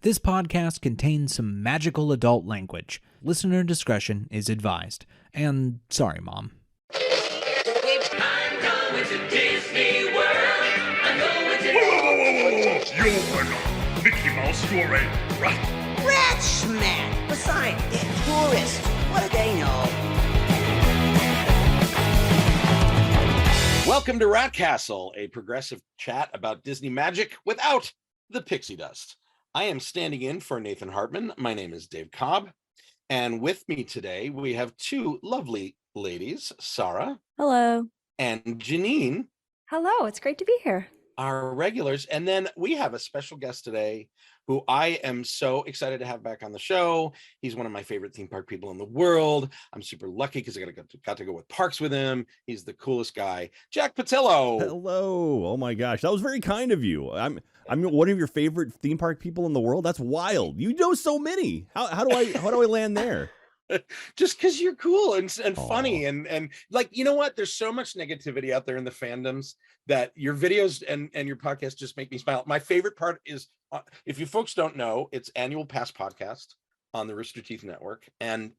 This podcast contains some magical adult language. Listener discretion is advised. And sorry, Mom. I'm going to Disney World. I'm going to... Whoa. You're not Mickey Mouse, you're a rat. Rat smack! Besides, they're tourists. What do they know? Welcome to Rat Castle, a progressive chat about Disney magic without the pixie dust. I am standing in for Nathan Hartman. My name is Dave Cobb. And with me today, we have two lovely ladies, Sarah. Hello. And Jeanine. Hello, it's great to be here. Our regulars. And then we have a special guest today who I am so excited to have back on the show. He's one of my favorite theme park people in the world. I'm super lucky because I got to go with parks with him. He's the coolest guy. Jack Pattillo. Hello. Oh my gosh. That was very kind of you. I'm one of your favorite theme park people in the world. That's wild. You know so many. How do I land there? Just because you're cool and funny and like, you know what? There's so much negativity out there in the fandoms that your videos and your podcast just make me smile. My favorite part is, if you folks don't know, it's Annual Pass Podcast on the Rooster Teeth Network. And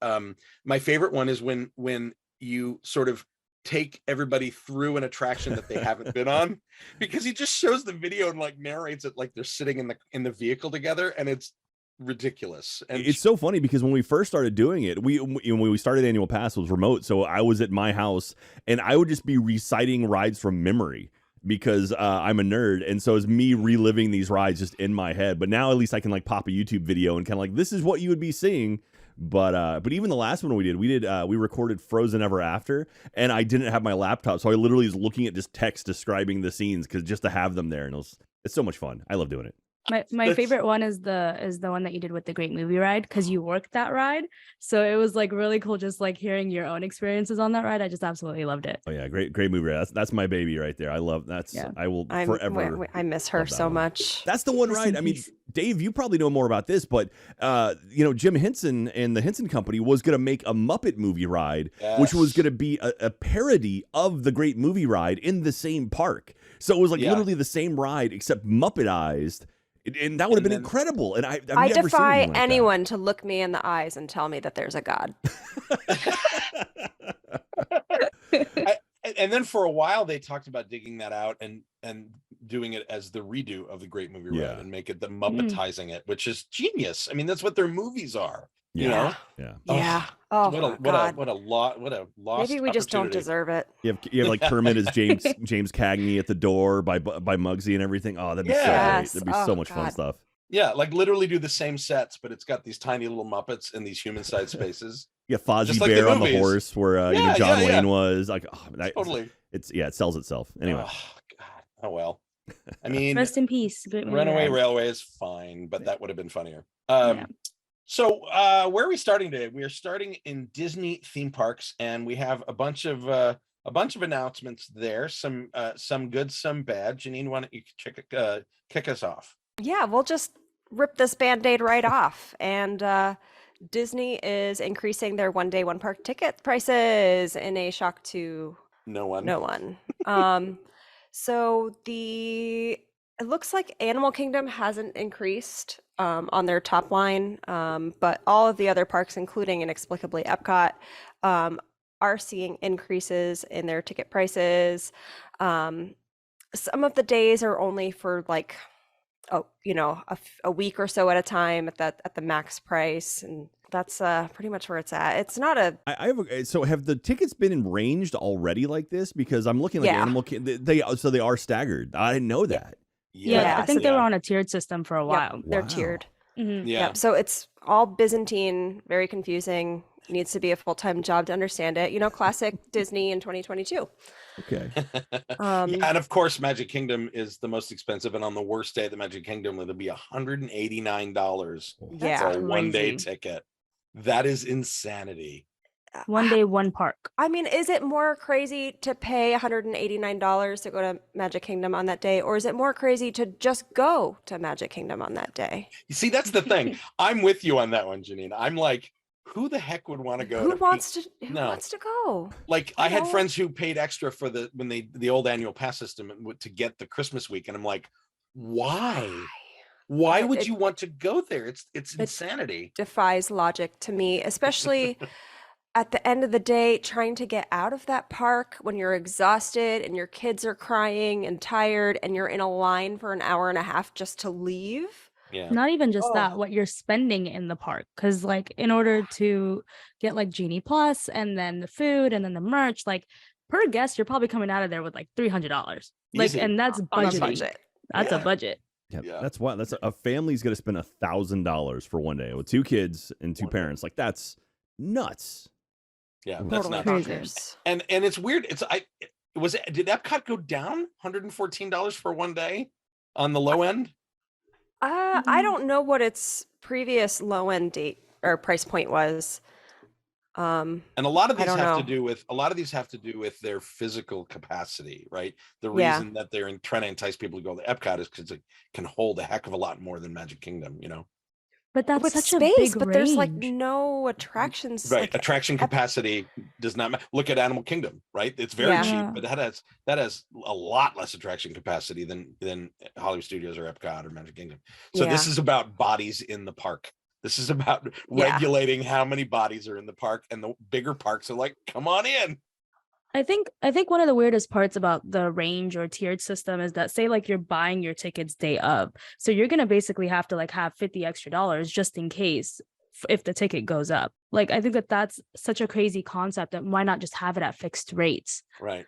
my favorite one is when you sort of take everybody through an attraction that they haven't been on, because he just shows the video and like narrates it like they're sitting in the vehicle together, and it's ridiculous. And it's so funny because when we first started doing it, when we started Annual Pass, it was remote, so I was at my house and I would just be reciting rides from memory because I'm a nerd, and so it's me reliving these rides just in my head. But now at least I can like pop a YouTube video and kind of like, this is what you would be seeing. But even the last one we recorded Frozen Ever After, and I didn't have my laptop, so I literally was looking at just text describing the scenes because just to have them there, and it's so much fun. I love doing it. My favorite one is the one that you did with the Great Movie Ride, because you worked that ride. So it was like really cool just like hearing your own experiences on that ride. I just absolutely loved it. Oh yeah, great movie ride. That's my baby right there. I love that. Yeah. I will forever. I miss her so much. That's the one ride. I mean, Dave, you probably know more about this, but Jim Henson and the Henson Company was going to make a Muppet movie ride, yes, which was going to be a parody of the Great Movie Ride in the same park. So it was like literally the same ride except Muppetized. And that would have been incredible. And I defy anyone to look me in the eyes and tell me that there's a God. And then for a while they talked about digging that out and doing it as the redo of the Great Movie Ride and make it the Muppetizing it, which is genius. I mean, that's what their movies are. You know? Yeah. Oh, what a lost Maybe we just don't deserve it. You have like Kermit as James Cagney at the door by Muggsy and everything. Oh, that'd be so great. That'd be so much fun stuff. Yeah, like literally do the same sets, but it's got these tiny little Muppets in these human-sized spaces. Yeah, Fozzie like Bear on the horse, where John Wayne was. Like, totally. It sells itself. Anyway. Oh God. Oh well. I mean, rest in peace. Runaway Railway is fine, but that would have been funnier. So where are we starting today? We are starting in Disney theme parks, and we have a bunch of announcements there. Some good, some bad. Jeanine, why don't you kick us off? Yeah, we'll just rip this Band-Aid right off. And Disney is increasing their one-day, one-park ticket prices in a shock to no one. So it looks like Animal Kingdom hasn't increased on their top line, but all of the other parks, including inexplicably Epcot, are seeing increases in their ticket prices. Some of the days are only for like, a week or so at a time at the max price, and that's pretty much where it's at. It's not a. So have the tickets been arranged already like this? Because I'm looking like Animal Kingdom. They are staggered. I didn't know that. Yeah, I think they were on a tiered system for a while. Yep, they're tiered. Mm-hmm. Yeah. So it's all Byzantine, very confusing. Needs to be a full-time job to understand it. Classic Disney in 2022. Okay. And of course, Magic Kingdom is the most expensive, and on the worst day at the Magic Kingdom, it'll be $189 for a one-day ticket. That is insanity. One day, one park. I mean, is it more crazy to pay $189 to go to Magic Kingdom on that day, or is it more crazy to just go to Magic Kingdom on that day? You see, that's the thing. I'm with you on that one, Jeanine. I'm like, who the heck would want to go? Who wants to go? Like, I had friends who paid extra for the old annual pass system to get the Christmas week, and I'm like, why? Why It- would it- you want to go there? It's insanity. defies logic to me, especially at the end of the day, trying to get out of that park when you're exhausted and your kids are crying and tired and you're in a line for an hour and a half just to leave. Yeah. Not even just Oh. that, what you're spending in the park. Because like in order to get like Genie Plus and then the food and then the merch, like per guest, you're probably coming out of there with like $300. Like, Easy. and that's On a budgeting. budget. That's Yeah. a budget. Yeah, Yeah. that's why a family's going to spend $1,000 for one day with 2 kids and 2 parents. Like that's nuts. Yeah, that's Totally not crazy. bonkers. and it's weird. Did Epcot go down $114 for one day on the low end? I don't know what its previous low end date or price point was. And a lot of I these don't have to know. do with their physical capacity, right? The Yeah. reason that they're trying to entice people to go to Epcot is because it can hold a heck of a lot more than Magic Kingdom, But that's With such space, a big but there's like range. no attractions. Right. Like, Attraction capacity does not look at Animal Kingdom, right? It's very Yeah. cheap, Yeah. but that has a lot less attraction capacity than Hollywood Studios or Epcot or Magic Kingdom. So this Yeah. is about bodies in the park. This is about Yeah. regulating how many bodies are in the park, and the bigger parks are like, come on in. I think one of the weirdest parts about the range or tiered system is that say like you're buying your tickets day of. So you're going to basically have to like have $50 extra just in case if the ticket goes up. Like I think that's such a crazy concept, and why not just have it at fixed rates? Right.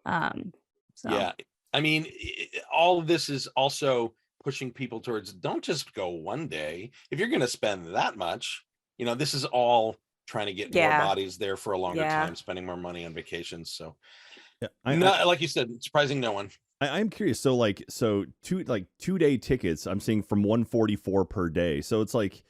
So Yeah. I mean, all of this is also pushing people towards don't just go one day. If you're going to spend that much, this is all trying to get more Yeah. bodies there for a longer Yeah. time, spending more money on vacations. So Yeah, like you said, surprising no one. I'm curious. So 2-day tickets I'm seeing from $144 per day. So it's like,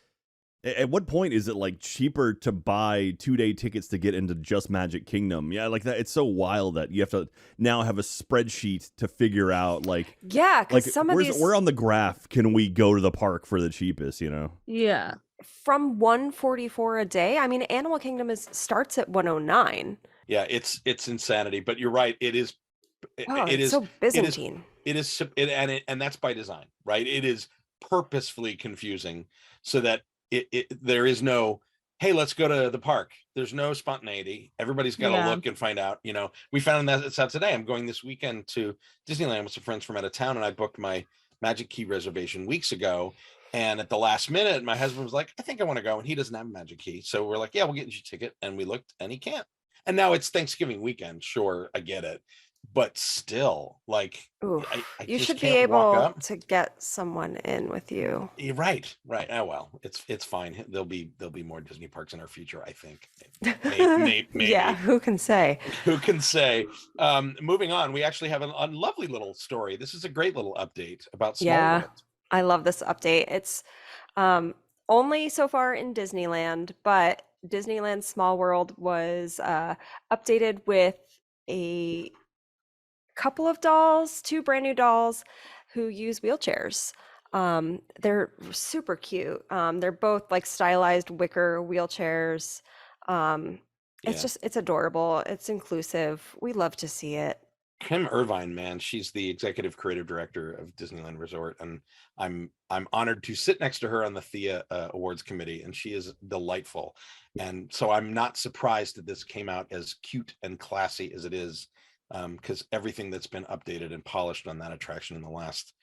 at what point is it like cheaper to buy 2-day tickets to get into just Magic Kingdom? Yeah, like that. It's so wild that you have to now have a spreadsheet to figure out like, Yeah, because like some of these where on the graph can we go to the park for the cheapest? yeah. from 144 a day. I mean, Animal Kingdom starts at 109. Yeah, it's insanity, but you're right. It is. Oh, It it's is so Byzantine. and that's by design, right? It is purposefully confusing so that there is no, hey, let's go to the park. There's no spontaneity. Everybody's got to Yeah. look and find out. We found that it's out today. I'm going this weekend to Disneyland with some friends from out of town, and I booked my Magic Key reservation weeks ago. And at the last minute, my husband was like, I think I want to go. And he doesn't have a Magic Key. So we're like, yeah, we'll get you a ticket. And we looked and he can't. And now it's Thanksgiving weekend. Sure, I get it. But still, like, Ooh, I you just should be can't walk able up. to get someone in with you. You're right. Oh well, it's fine. There'll be more Disney parks in our future, I think. Maybe. Yeah, who can say? Who can say? Moving on, we actually have a lovely little story. This is a great little update about Small Yeah. World. I love this update. It's only so far in Disneyland, but Disneyland Small World was updated with a couple of dolls, 2 brand new dolls who use wheelchairs. They're super cute. They're both like stylized wicker wheelchairs. It's adorable. It's inclusive. We love to see it. Kim Irvine, man, she's the executive creative director of Disneyland Resort, and I'm honored to sit next to her on the Thea Awards committee, and she is delightful. And so I'm not surprised that this came out as cute and classy as it is, because everything that's been updated and polished on that attraction in the last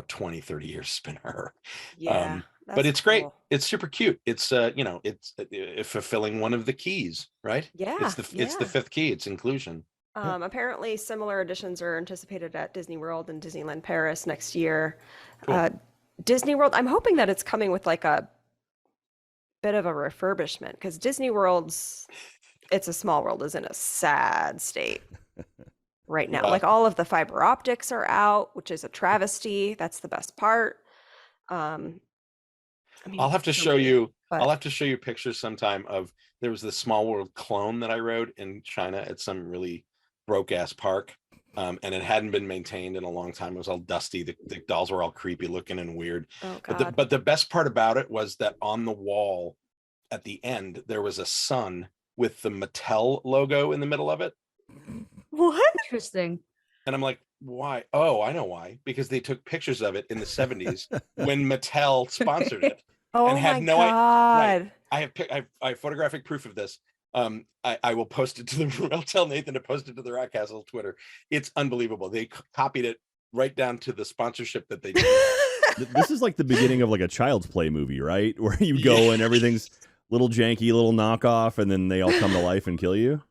20, 30 years has been her. Yeah. But that's it's great. cool. It's super cute. It's it's fulfilling one of the keys, right? Yeah. It's the 5th key. It's inclusion. Apparently, similar additions are anticipated at Disney World and Disneyland Paris next year. Cool. Disney World, I'm hoping that it's coming with like a bit of a refurbishment because Disney World's It's a Small World is in a sad state right now. Well- Like all of the fiber optics are out, which is a travesty. That's the best part. I mean, I'll have to so show great, you. but- I'll have to show you pictures sometime of. There was this Small World clone that I rode in China at some really broke ass park, and it hadn't been maintained in a long time. It was all dusty. The dolls were all creepy looking and weird. Oh But God. the best part about it was that on the wall at the end there was a sun with the Mattel logo in the middle of it, What? Interesting. and I'm like, Why? Oh, I know why. Because they took pictures of it in the 70s when Mattel sponsored it. Oh and had my no God. Right. I have photographic proof of this. I will post it to the. I'll tell Nathan to post it to the Rat Castle Twitter. It's unbelievable. They copied it right down to the sponsorship that they did. This is like the beginning of like a Child's Play movie, right? Where you go and everything's little janky, little knockoff, and then they all come to life and kill you.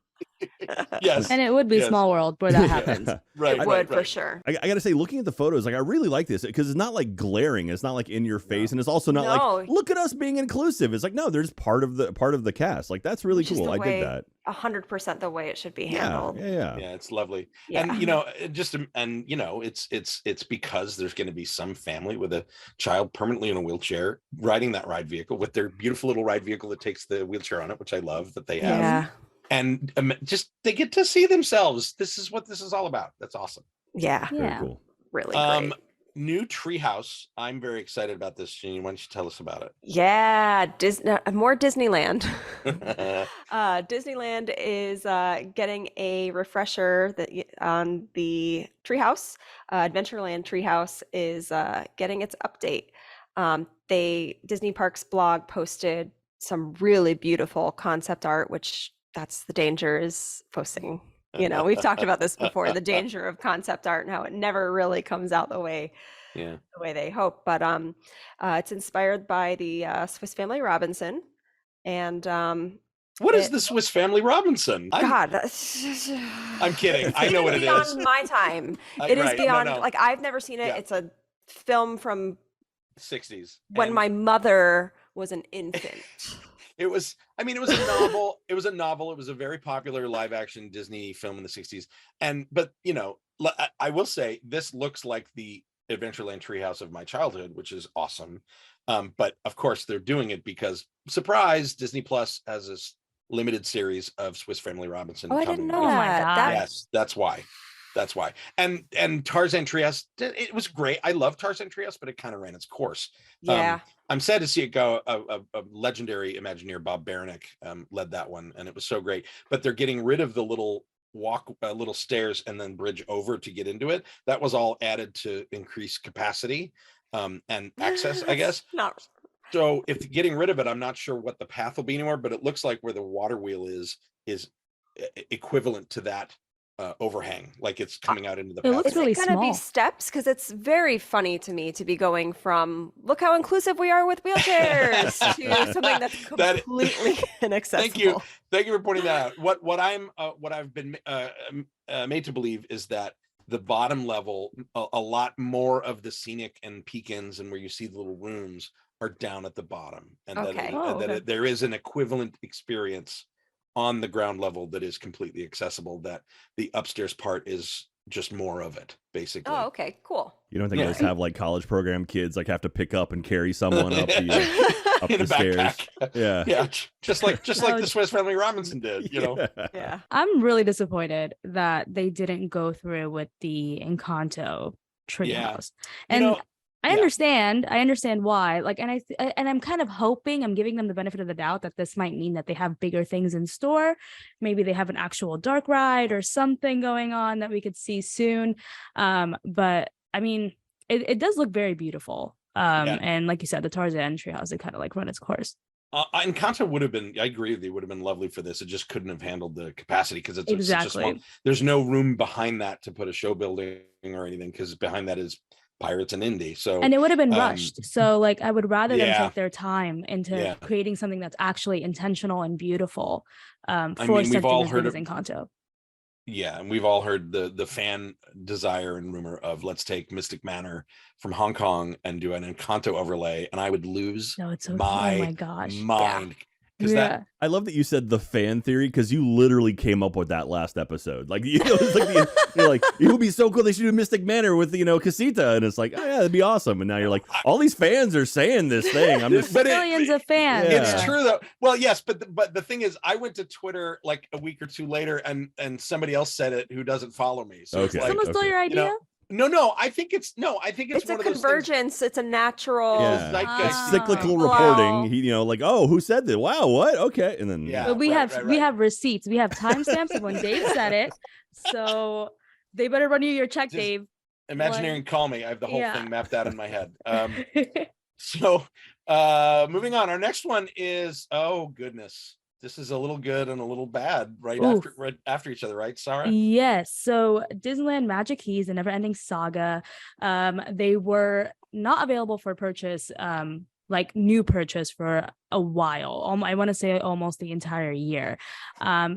Yes. And it would be Yes. Small World where that happens. Right. It would for sure. I gotta say, looking at the photos, like I really like this because it's not like glaring. It's not like in your face, and it's also not like look at us being inclusive. It's like no, they're just part of the cast. Like that's really cool. I dig that. 100% the way it should be handled. Yeah, it's lovely. Yeah. And it's because there's going to be some family with a child permanently in a wheelchair riding that ride vehicle with their beautiful little ride vehicle that takes the wheelchair on it, which I love that they have. Yeah. And just they get to see themselves. This is what this is all about. That's awesome. Yeah. Very cool. Really great. New treehouse. I'm very excited about this, Jeanine. Why don't you tell us about it? Yeah, more Disneyland. Disneyland is getting a refresher on the treehouse. Adventureland treehouse is getting its update. Disney Parks blog posted some really beautiful concept art, which that's the danger is posting. We've talked about this before, the danger of concept art and how it never really comes out the way they hope. But it's inspired by the Swiss Family Robinson. And what is the Swiss Family Robinson? God, I'm kidding. I know what it is. Beyond my time. It is beyond. No. Like I've never seen it. Yeah. It's a film from 60s when my mother was an infant. It was a novel. It was a novel. It was a very popular live action Disney film in the 60s. But I will say this looks like the Adventureland treehouse of my childhood, which is awesome. But of course they're doing it because surprise, Disney Plus has this limited series of Swiss Family Robinson. I didn't know that. Yes, that's why. And Tarzan Treehouse, it was great. I love Tarzan Treehouse, but it kind of ran its course. Yeah. I'm sad to see it go. A legendary Imagineer, Bob Baranek, led that one, and it was so great. But they're getting rid of the little little stairs and then bridge over to get into it. That was all added to increase capacity and access, I guess. So if getting rid of it, I'm not sure what the path will be anymore, but it looks like where the water wheel is equivalent to that overhang, like it's coming out into the path. It looks really small. It's gonna be steps because it's very funny to me to be going from look how inclusive we are with wheelchairs to something that's completely inaccessible. Thank you for pointing that out. What I've been made to believe is that the bottom level, a lot more of the scenic and peek-ins and where you see the little rooms are down at the bottom, and that there is an equivalent experience on the ground level that is completely accessible, that the upstairs part is just more of it, basically. Oh, okay, cool. You don't think those have like college program kids like have to pick up and carry someone up the up in the stairs? Yeah, just like the Swiss Family Robinson did, Yeah. I'm really disappointed that they didn't go through with the Encanto treehouse. And I understand why. Like, and I'm kind of hoping, I'm giving them the benefit of the doubt that this might mean that they have bigger things in store. Maybe they have an actual dark ride or something going on that we could see soon. But I mean, it does look very beautiful. And like you said, the Tarzan treehouse, it kind of like run its course. Encanto would have been, I agree with you, would have been lovely for this. It just couldn't have handled the capacity because it's exactly. such a small, there's no room behind that to put a show building or anything, because behind that is Pirates and Indy. And it would have been rushed. So like I would rather them take their time into creating something that's actually intentional and beautiful for such a thing as Encanto. Yeah, and we've all heard the fan desire and rumor of let's take Mystic Manor from Hong Kong and do an Encanto overlay, and I would lose my mind. I love that you said the fan theory, because you literally came up with that last episode. Like, it's like you're like, it would be so cool. They should do Mystic Manor with Casita, and it's like, oh yeah, that'd be awesome. And now you're like, all these fans are saying this thing. I'm just millions of fans. It's true though. Well, yes, but the thing is, I went to Twitter like a week or two later, and somebody else said it who doesn't follow me. So someone stole your idea. No, I think it's it's one a of those convergence. It's a natural cyclical reporting. Like, oh, who said that? Wow, what? Okay, and then we have receipts. We have timestamps of when Dave said it. So They better run you your check, Just Dave. Imagineering, call me. I have the whole Yeah. thing mapped out in my head. So moving on. Our next one is, oh goodness, this is a little good and a little bad right after each other, right, Sarah? Yes. So Disneyland Magic Keys, the Never Ending Saga, they were not available for purchase, like new purchase for a while. I want to say almost the entire year.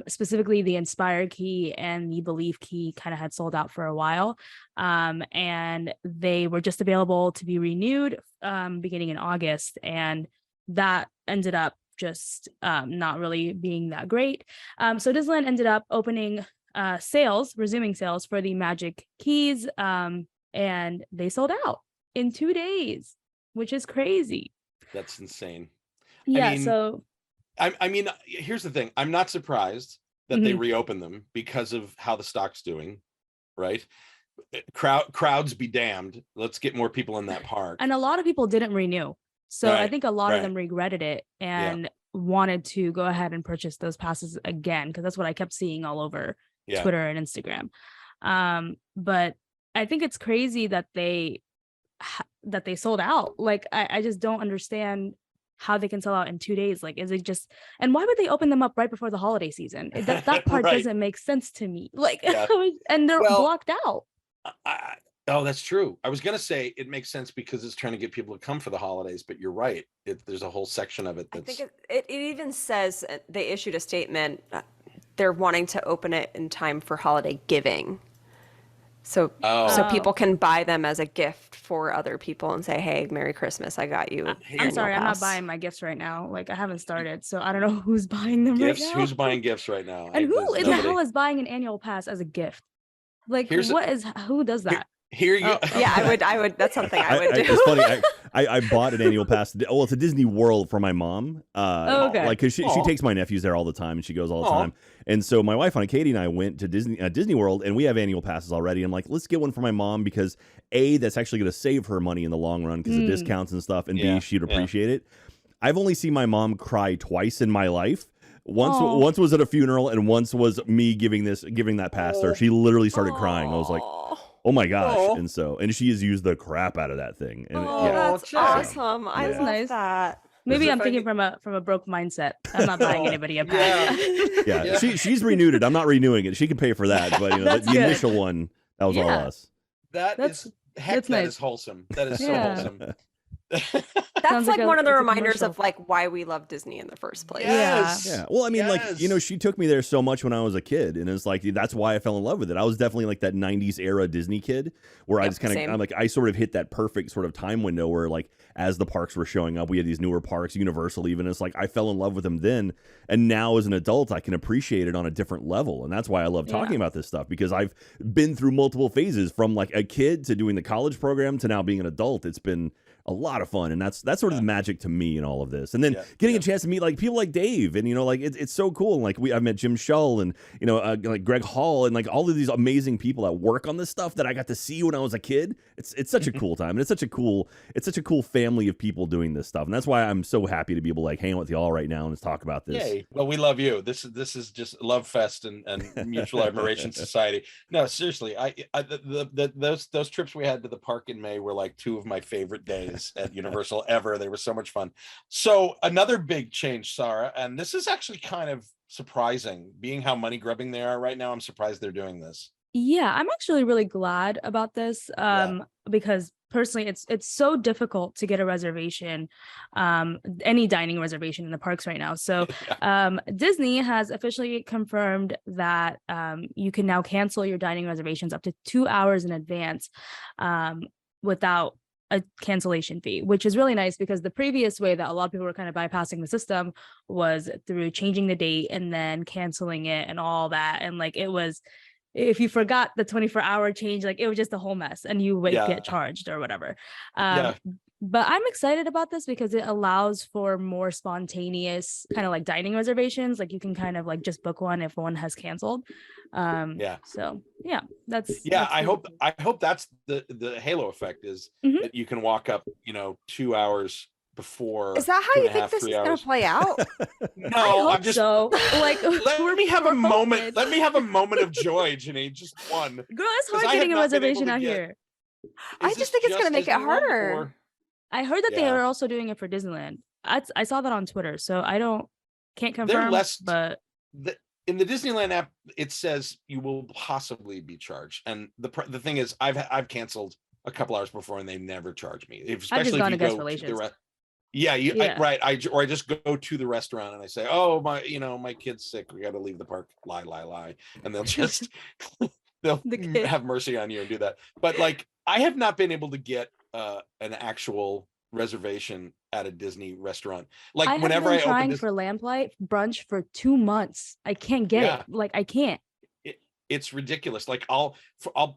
Specifically, the Inspire Key and the Believe Key kind of had sold out for a while. And they were just available to be renewed beginning in August. And that ended up just not really being that great. So Disneyland ended up opening resuming sales for the Magic Keys, and they sold out in 2 days, which is crazy. That's insane. Yeah. I mean, So I mean, here's the thing. I'm not surprised that they reopened them because of how the stock's doing, right? Crowds be damned. Let's get more people in that park. And a lot of people didn't renew. So I think a lot of right. them regretted it and wanted to go ahead and purchase those passes again, because that's what I kept seeing all over Twitter and Instagram. But I think it's crazy that they sold out. Like, I just don't understand how they can sell out in 2 days. Like, is it just, and why would they open them up right before the holiday season? That part Right. doesn't make sense to me. Like, and they're blocked out. Oh, that's true. I was gonna say it makes sense because it's trying to get people to come for the holidays, but you're right. There's a whole section of it that's. I think it even says they issued a statement. They're wanting to open it in time for holiday giving, so people can buy them as a gift for other people and say, "Hey, Merry Christmas! I got you." I'm sorry, I'm not buying my gifts right now. Like, I haven't started, so I don't know who's buying them right now. Who's buying gifts right now? And who in the hell is buying an annual pass as a gift? Like, who does that? Here you Yeah, I would that's something I would do. It's funny. I bought an annual pass. Well, it's a Disney World for my mom. Okay. Like, because she takes my nephews there all the time, and she goes all the time. And so my wife, Katie, and I went to Disney World, and we have annual passes already. I'm like, let's get one for my mom because A, that's actually going to save her money in the long run because of discounts and stuff, and B, she'd appreciate it. I've only seen my mom cry twice in my life. Once was at a funeral, and once was me giving that pass to her. She literally started crying. I was like, oh my gosh. And she has used the crap out of that thing. And that's awesome. I love nice. that. Maybe I'm thinking from a broke mindset. I'm not buying anybody a pass. Yeah. She's renewed it. I'm not renewing it. She can pay for that. But the initial one, that was all us. That is wholesome. That is so wholesome. That's like one of the reminders of like why we love Disney in the first place. Yeah. Well, I mean, like, she took me there so much when I was a kid, and it's like that's why I fell in love with it. I was definitely like that 90s era Disney kid where I just kind of I sort of hit that perfect sort of time window where, like, as the parks were showing up, we had these newer parks, Universal even. It's like I fell in love with them then, and now as an adult I can appreciate it on a different level. And that's why I love talking about this stuff, because I've been through multiple phases from like a kid to doing the college program to now being an adult. It's been a lot of fun, and that's sort of the magic to me in all of this. And then getting a chance to meet like people like Dave, and like it's so cool. And like I've met Jim Shull and like Greg Hall and like all of these amazing people that work on this stuff that I got to see when I was a kid. It's such a cool time, and it's such a cool family of people doing this stuff, and that's why I'm so happy to be able to like hang out with y'all right now and just talk about this. Yay. Well, we love you. This is just love fest and mutual admiration society. No, seriously, those trips we had to the park in May were like two of my favorite days at Universal ever. They were so much fun. So another big change, Sarah, and this is actually kind of surprising, being how money grubbing they are right now. I'm surprised they're doing this. Yeah, I'm actually really glad about this because personally it's so difficult to get a reservation, any dining reservation in the parks right now. So Disney has officially confirmed that you can now cancel your dining reservations up to 2 hours in advance without a cancellation fee, which is really nice, because the previous way that a lot of people were kind of bypassing the system was through changing the date and then canceling it and all that. And like, it was, if you forgot the 24-hour change, like it was just a whole mess and you would get charged or whatever. But I'm excited about this because it allows for more spontaneous kind of like dining reservations. Like you can kind of like just book one if one has canceled. So that's I hope that's the halo effect is that you can walk up 2 hours before. Is that how two you and a think half, this is 3 going hours. to play out? No, I'm just. so. Like, Let me have a moment. Let me have a moment of joy, Janine. Just one. Girl, it's 'Cause hard I have getting a not been able reservation to out get- here. I just think it's going to make it Disneyland, harder. or- I heard that they Yeah. are also doing it for Disneyland. I saw that on Twitter, so can't confirm. They're less. But In the Disneyland app, it says you will possibly be charged, and the thing is, I've canceled a couple hours before, and they never charge me. Especially gone if to you guest go to the relations. Yeah, Yeah. right. I just go to the restaurant and I say, "Oh, my kid's sick. We got to leave the park." Lie, and they'll just they'll The kid. have mercy on you and do that. But like, I have not been able to get an actual reservation at a Disney restaurant. Like, I have whenever been I trying open this, for lamplight brunch for 2 months. I can't get Yeah. it. Like, I can't. it's ridiculous. Like, I'll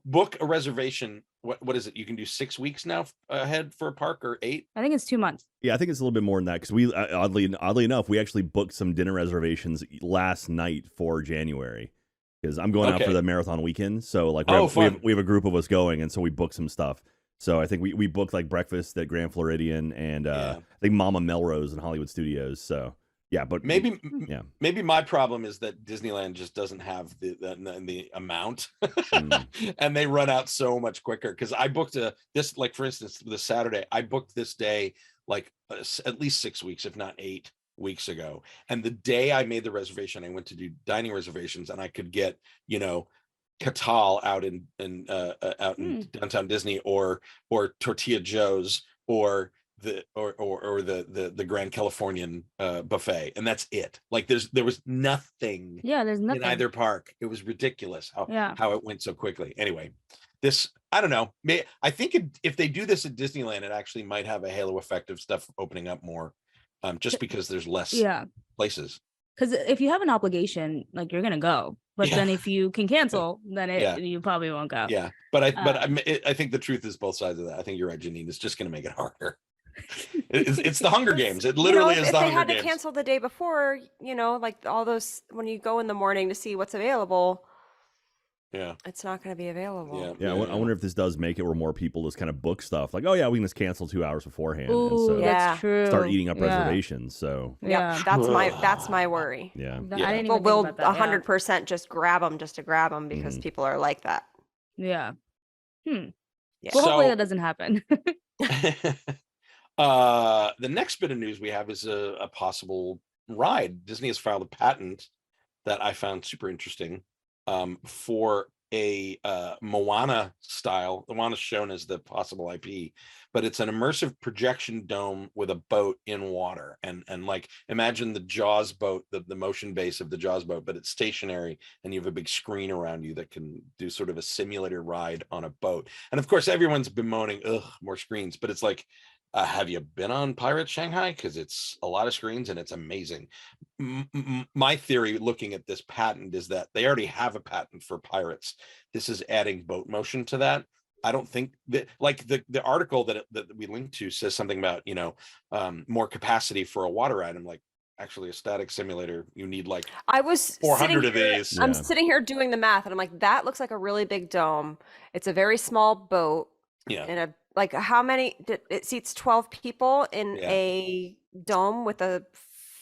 book a reservation. What is it? You can do 6 weeks now ahead for a park, or 8. I think it's 2 months. Yeah, I think it's a little bit more than that because we oddly enough we actually booked some dinner reservations last night for January because I'm going out for Okay. the marathon weekend. So like Fun. we have a group of us going, and so we booked some stuff. So I think we booked like breakfast at Grand Floridian and Yeah. I think Mama Melrose and Hollywood Studios. So yeah, but Maybe yeah. maybe my problem is that Disneyland just doesn't have the amount, and they run out so much quicker. Because I booked this, like, for instance, this Saturday, I booked this day like at least 6 weeks, if not 8 weeks ago. And the day I made the reservation, I went to do dining reservations, and I could get Catal out in downtown Disney, or Tortilla Joe's, or the Grand Californian buffet, and that's it. Like, there was nothing Yeah, there's in nothing. either park. It was ridiculous Yeah. how it went so quickly. Anyway, this, I don't know. I think if they do this at Disneyland, it actually might have a halo effect of stuff opening up more, just because there's less Yeah. places. Because if you have an obligation, like, you're gonna go. But Yeah. then if you can cancel, then Yeah. you probably won't go. Yeah, but I think the truth is both sides of that. I think you're right, Jeanine. It's just going to make it harder. It's the Hunger Games. It literally is if the they Hunger had Games. to cancel the day before, like all those, when you go in the morning to see what's available, Yeah, it's not going to be available. Yeah, I wonder if this does make it where more people just kind of book stuff. Like, oh yeah, we can just cancel 2 hours beforehand, and Ooh, so Yeah. that's true. start eating up Yeah. reservations. So Yeah. Yep, that's my worry. yeah, I didn't Yeah. even People think will about that. 100% just grab them just to grab them because people are like that. Yeah. Yeah. Well, hopefully So- that doesn't happen. The next bit of news we have is a possible ride. Disney has filed a patent that I found super interesting, for a Moana style. Moana's shown as the possible IP, but it's an immersive projection dome with a boat in water, and like, imagine the Jaws boat, the motion base of the Jaws boat, but it's stationary, and you have a big screen around you that can do sort of a simulator ride on a boat. And of course, everyone's bemoaning, ugh, more screens, but it's like, have you been on Pirate Shanghai? Because it's a lot of screens and it's amazing. My theory, looking at this patent, is that they already have a patent for pirates. This is adding boat motion to that. I don't think that, like, the article that we linked to says something about more capacity for a water ride. I'm like, actually, a static simulator, you need like I was 400 sitting of here- these. I'm Yeah. sitting here doing the math, and I'm like, that looks like a really big dome. It's a very small boat. Yeah. In a, like, how many? It seats 12 people in Yeah. a dome with a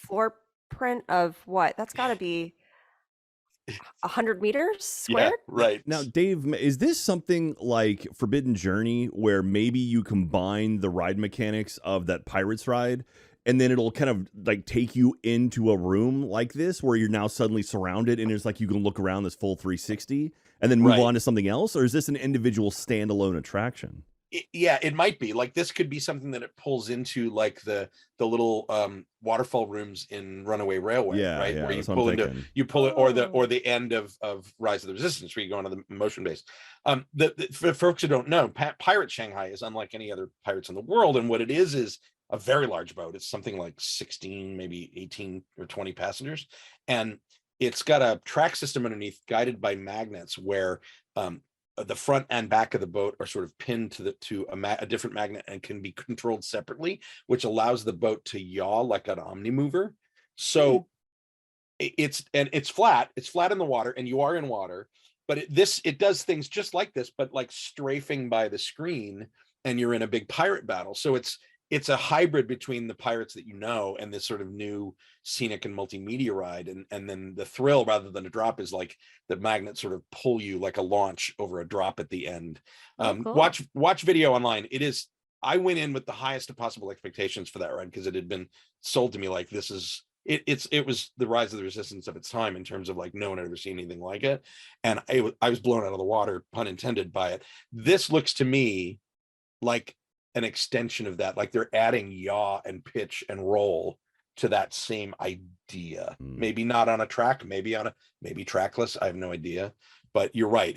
floor print of what? That's got to be 100 meters Yeah, squared. right. Now, Dave, is this something like Forbidden Journey where maybe you combine the ride mechanics of that Pirates ride and then it'll kind of like take you into a room like this where you're now suddenly surrounded and it's like you can look around this full 360 and then move Right. on to something else? Or is this an individual standalone attraction? Yeah, it might be. Like, this could be something that it pulls into, like the little waterfall rooms in Runaway Railway, Yeah, right? yeah, Where you that's what pull I'm into, thinking. you pull it, or the end of Rise of the Resistance, where you go into the motion base. For folks who don't know, Pirate Shanghai is unlike any other pirates in the world, and what it is a very large boat. It's something like 16, maybe 18 or 20 passengers, and it's got a track system underneath, guided by magnets, where the front and back of the boat are sort of pinned to a different magnet and can be controlled separately, which allows the boat to yaw like an omnimover. So it's flat. It's flat in the water, and you are in water. But it does things just like this, but like strafing by the screen, and you're in a big pirate battle. So it's a hybrid between the pirates that you know and this sort of new scenic and multimedia ride, and then the thrill rather than a drop is like the magnets sort of pull you like a launch over a drop at the end. Cool. Watch video online. It is, I went in with the highest of possible expectations for that ride because it had been sold to me like this is it was the rise of the resistance of its time in terms of like no one had ever seen anything like it, and I was blown out of the water, pun intended, by it. This looks to me like an extension of that, like they're adding yaw and pitch and roll to that same idea. Maybe not on a track, maybe trackless, I have no idea. But you're right,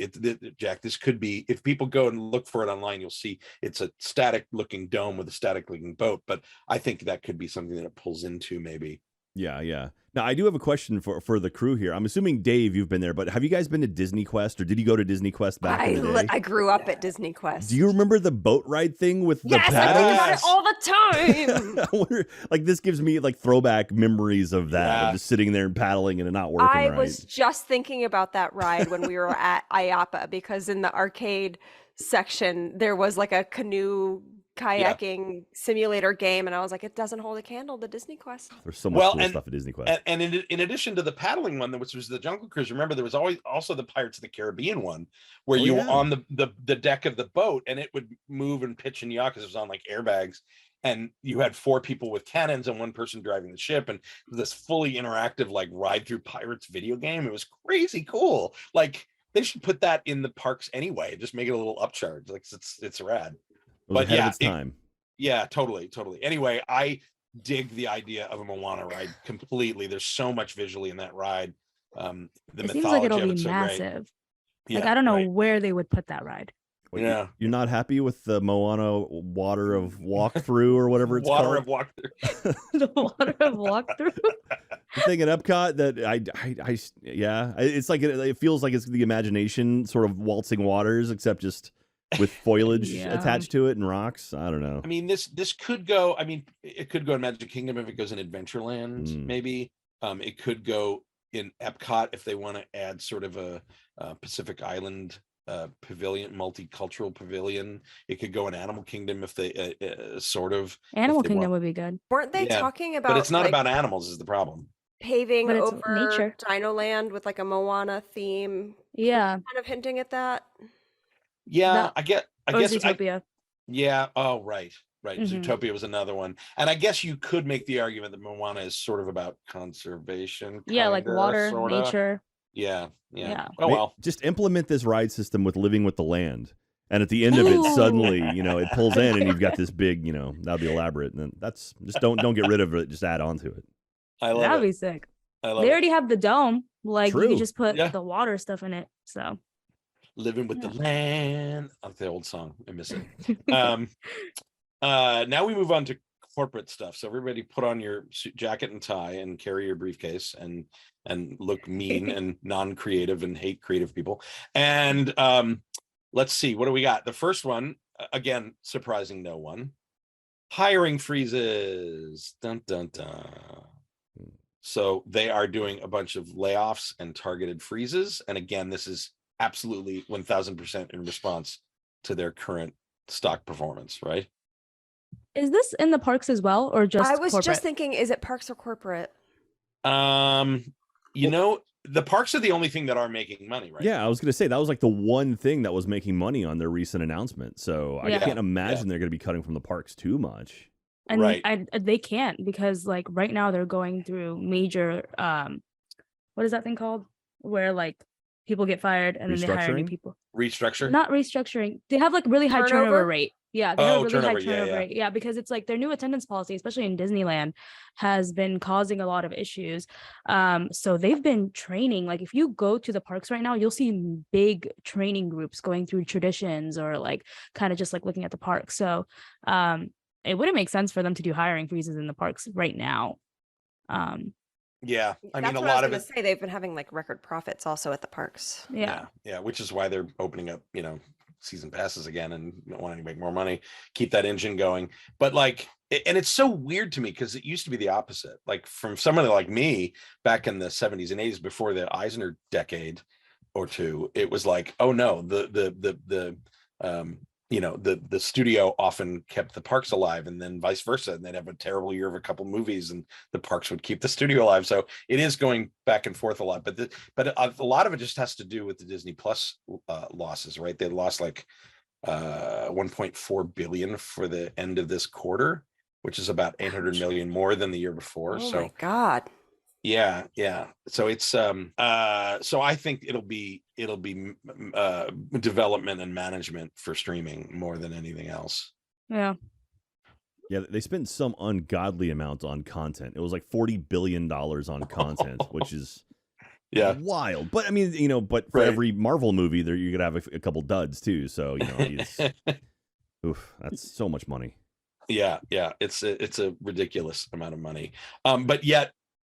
Jack, this could be, if people go and look for it online, you'll see it's a static looking dome with a static looking boat, but I think that could be something that it pulls into maybe. Yeah. Now, I do have a question for the crew here. I'm assuming, Dave, you've been there, but have you guys been to Disney Quest, or did you go to Disney Quest back in the day? I grew up at Disney Quest. Do you remember the boat ride thing with the paddles? I think about it all the time. I wonder, like, this gives me like throwback memories of that, of just sitting there and paddling and it not working right. I was just thinking about that ride when we were at IAAPA, because in the arcade section there was like a canoe kayaking simulator game, and I was like, it doesn't hold a candle to Disney Quest. There's so much cool stuff at Disney Quest. And in addition to the paddling one, which was the Jungle Cruise, remember there was always also the Pirates of the Caribbean one, where you were on the deck of the boat and it would move and pitch and yaw because it was on like airbags, and you had 4 people with cannons and 1 person driving the ship, and this fully interactive like ride through Pirates video game. It was crazy cool. Like they should put that in the parks anyway, just make it a little upcharge. Like it's rad. But yeah, its time. Totally. Anyway, I dig the idea of a Moana ride completely. There's so much visually in that ride. It seems like it'll be massive. Like I don't know where they would put that ride. Yeah, you're not happy with the Moana water of walkthrough or whatever it's called? Water of walkthrough. The water of walkthrough. I'm thinking Epcot that it's like it feels like it's the imagination sort of waltzing waters, except just with foliage attached to it and rocks. I don't know. I mean, this could go. I mean, it could go in Magic Kingdom if it goes in Adventureland. Maybe it could go in Epcot if they want to add sort of a Pacific Island pavilion, multicultural pavilion. It could go in Animal Kingdom if they sort of. Animal Kingdom would be good. Weren't they talking about? But it's not about animals. Is the problem? Paving over nature. Dino Land with like a Moana theme. Yeah, kind of hinting at that. Yeah, I guess Zootopia. Oh, right. Zootopia was another one, and I guess you could make the argument that Moana is sort of about conservation. Like water, sorta. nature. Yeah. Oh well, just implement this ride system with Living with the Land, and at the end of it, suddenly, it pulls in, and you've got this big, that'd be elaborate, and then that's just don't get rid of it, just add on to it. I love that'd be sick. They already have the dome, like you could just put the water stuff in it. So. Living with the Land, like the old song. I miss it. Now we move on to corporate stuff. So everybody put on your suit jacket and tie and carry your briefcase and look mean and non-creative and hate creative people. And let's see, what do we got? The first one, again, surprising no one. Hiring freezes. Dun, dun, dun. So they are doing a bunch of layoffs and targeted freezes. And again, this is absolutely 1000% in response to their current stock performance, right? Is this in the parks as well, or just I was corporate? just thinking, is it parks or corporate? The parks are the only thing that are making money, right? Yeah, I was going to say that was like the one thing that was making money on their recent announcement. So I can't imagine they're going to be cutting from the parks too much. And they can't, because like right now they're going through major what is that thing called? Where like people get fired and then they hire new people. Restructure? Not restructuring. They have like really high turnover rate. Yeah, they have a really high turnover rate. Yeah, because it's like their new attendance policy, especially in Disneyland, has been causing a lot of issues. So they've been training. Like if you go to the parks right now, you'll see big training groups going through traditions or like kind of just like looking at the park. So it wouldn't make sense for them to do hiring freezes in the parks right now. Yeah, I mean, a lot of it. Say they've been having like record profits also at the parks. Yeah, which is why they're opening up, season passes again and wanting to make more money, keep that engine going. But like, and it's so weird to me because it used to be the opposite. Like from somebody like me back in the 70s and 80s, before the Eisner decade or two, it was like, oh no, the the studio often kept the parks alive, and then vice versa, and they'd have a terrible year of a couple movies and the parks would keep the studio alive. So it is going back and forth a lot, but a lot of it just has to do with the Disney Plus losses, right? They lost like 1.4 billion for the end of this quarter, which is about 800 million more than the year before. Oh so my God. yeah. So it's so I think it'll be development and management for streaming more than anything else. Yeah. Yeah, they spent some ungodly amount on content. It was like $40 billion on content, which is wild. But I mean, but for every Marvel movie, there you're gonna have a couple duds too. So that's so much money. Yeah, it's a ridiculous amount of money. But yet,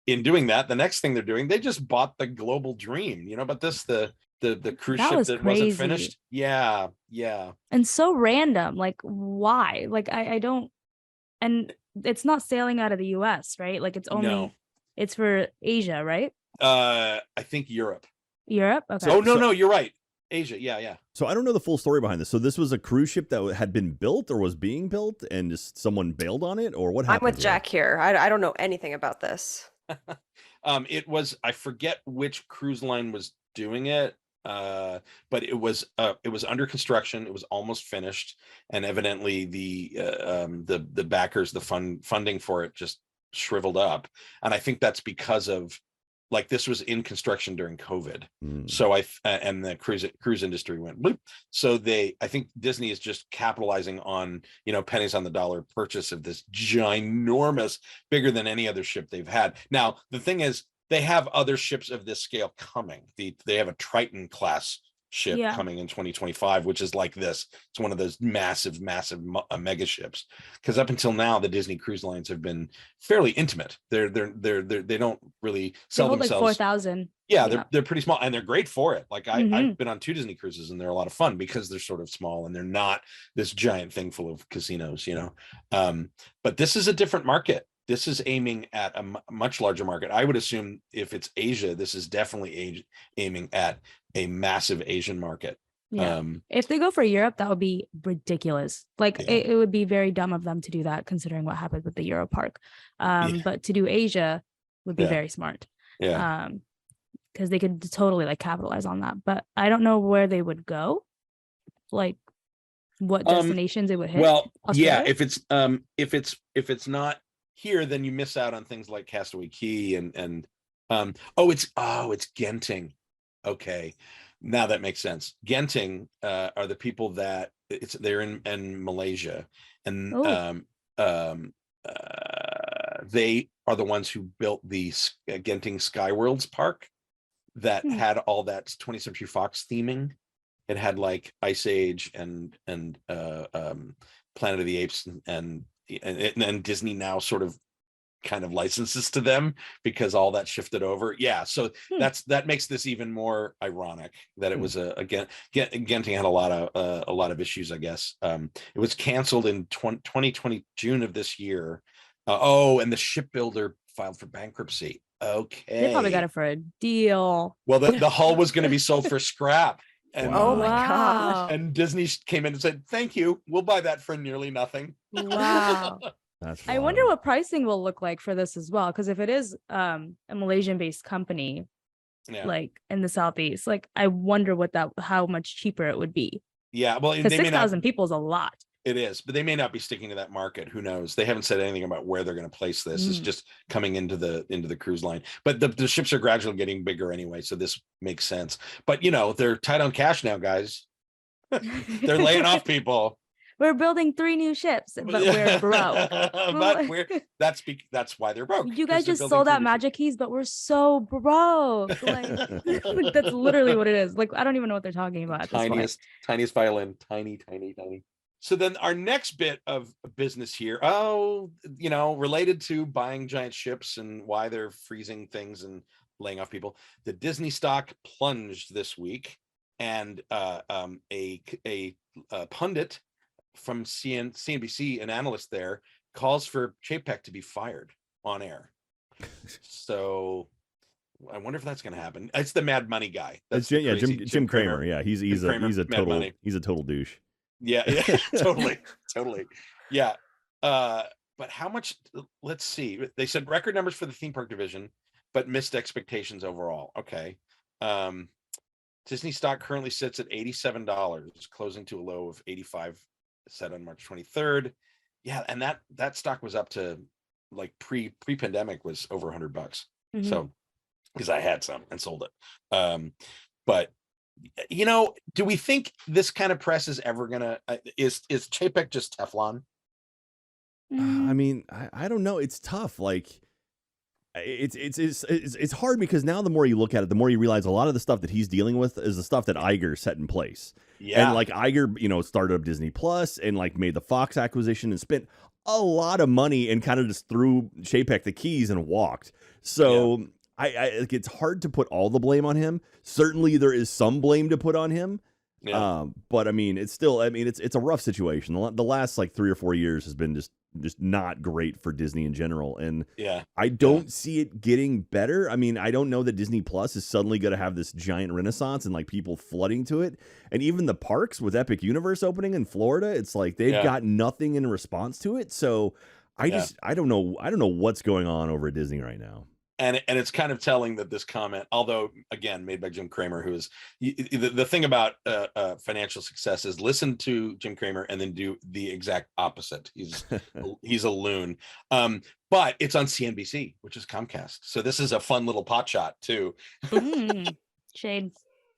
in doing that, the next thing they're doing, they just bought the Global Dream. But the cruise ship that wasn't finished. Yeah. And so random. Like, why? Like, I don't. And it's not sailing out of the U.S., right? Like, it's for Asia, right? I think Europe. Europe? Okay. No, you're right. Asia, yeah. So I don't know the full story behind this. So this was a cruise ship that had been built or was being built, and just someone bailed on it, or what happened? I'm with Jack here. I don't know anything about this. It was, I forget which cruise line was doing it, but it was under construction. It was almost finished, and evidently the backers, the funding for it just shriveled up, and I think that's because of, like, this was in construction during COVID. So and the cruise industry went bloop. So I think Disney is just capitalizing on, pennies on the dollar purchase of this ginormous, bigger than any other ship they've had. Now, the thing is, they have other ships of this scale coming. They have a Triton class ship coming in 2025, which is like this. It's one of those massive mega ships, because up until now the Disney cruise lines have been fairly intimate. They don't really sell themselves. Like 4,000. They're pretty small, and they're great for it. Like I've been on 2 Disney cruises, and they're a lot of fun because they're sort of small and they're not this giant thing full of casinos, but this is a different market. This is aiming at a much larger market. I would assume if it's Asia, this is definitely aiming at a massive Asian market. Yeah. If they go for Europe, that would be ridiculous. Like it would be very dumb of them to do that, considering what happened with the Euro Park. But to do Asia would be very smart. Yeah. Because they could totally like capitalize on that. But I don't know where they would go. Like what destinations it would hit. Well, Australia? if it's not here, then you miss out on things like Castaway Cay and it's Genting. Okay, now that makes sense. Genting are the people that they're in Malaysia, and they are the ones who built the Genting Skyworlds Park that had all that 20th Century Fox theming. It had like Ice Age and Planet of the Apes and Disney now sort of kind of licenses to them because all that shifted over. So that makes this even more ironic that it was again Genting had a lot of issues, I guess. It was canceled in 2020 June of this year. And the shipbuilder filed for bankruptcy. Okay, they probably got it for a deal. Well, the hull was going to be sold for scrap. And, oh my gosh. And Disney came in and said, thank you, we'll buy that for nearly nothing. Wow. I wonder what pricing will look like for this as well, because if it is a Malaysian-based company, like in the Southeast, like I wonder how much cheaper it would be. Yeah, well, because 6,000 people is a lot. It is, but they may not be sticking to that market. Who knows? They haven't said anything about where they're going to place this. It's just coming into the cruise line. But the ships are gradually getting bigger anyway, so this makes sense. But they're tight on cash now, guys. They're laying off people. We're building 3 new ships, but we're broke. That's why they're broke. You guys just sold out Magic Keys, but we're so broke. Like that's literally what it is. Like I don't even know what they're talking about. At Tiniest violin, tiny. So then our next bit of business here, related to buying giant ships and why they're freezing things and laying off people. The Disney stock plunged this week, and a pundit from CNBC, an analyst there, calls for Chapek to be fired on air. So I wonder if that's going to happen. It's the Mad Money guy. That's Jim Cramer. Yeah, he's a total douche. Yeah, totally. Yeah. But how much? Let's see. They said record numbers for the theme park division, but missed expectations overall. Okay. Disney stock currently sits at $87, closing to a low of 85, set on March 23rd. Yeah, and that stock was up to like pre-pandemic was over $100. Mhm. So because I had some and sold it. But do we think this kind of press is ever gonna is Chapek just Teflon? I mean, I don't know. It's tough. Like, it's hard because now the more you look at it, the more you realize a lot of the stuff that he's dealing with is the stuff that Iger set in place. Yeah. And like Iger, started up Disney Plus and like made the Fox acquisition and spent a lot of money and kind of just threw Chapek the keys and walked. So like, it's hard to put all the blame on him. Certainly there is some blame to put on him. Yeah. But I mean, it's still, it's a rough situation. The last like 3 or 4 years has been just not great for Disney in general. And I don't see it getting better. I mean, I don't know that Disney Plus is suddenly going to have this giant renaissance and like people flooding to it. And even the parks with Epic Universe opening in Florida, it's like they've got nothing in response to it. So I don't know. I don't know what's going on over at Disney right now. And it's kind of telling that this comment, although again made by Jim Cramer, who is the thing about financial success is listen to Jim Cramer and then do the exact opposite. He's a loon. But it's on CNBC, which is Comcast. So this is a fun little pot shot too.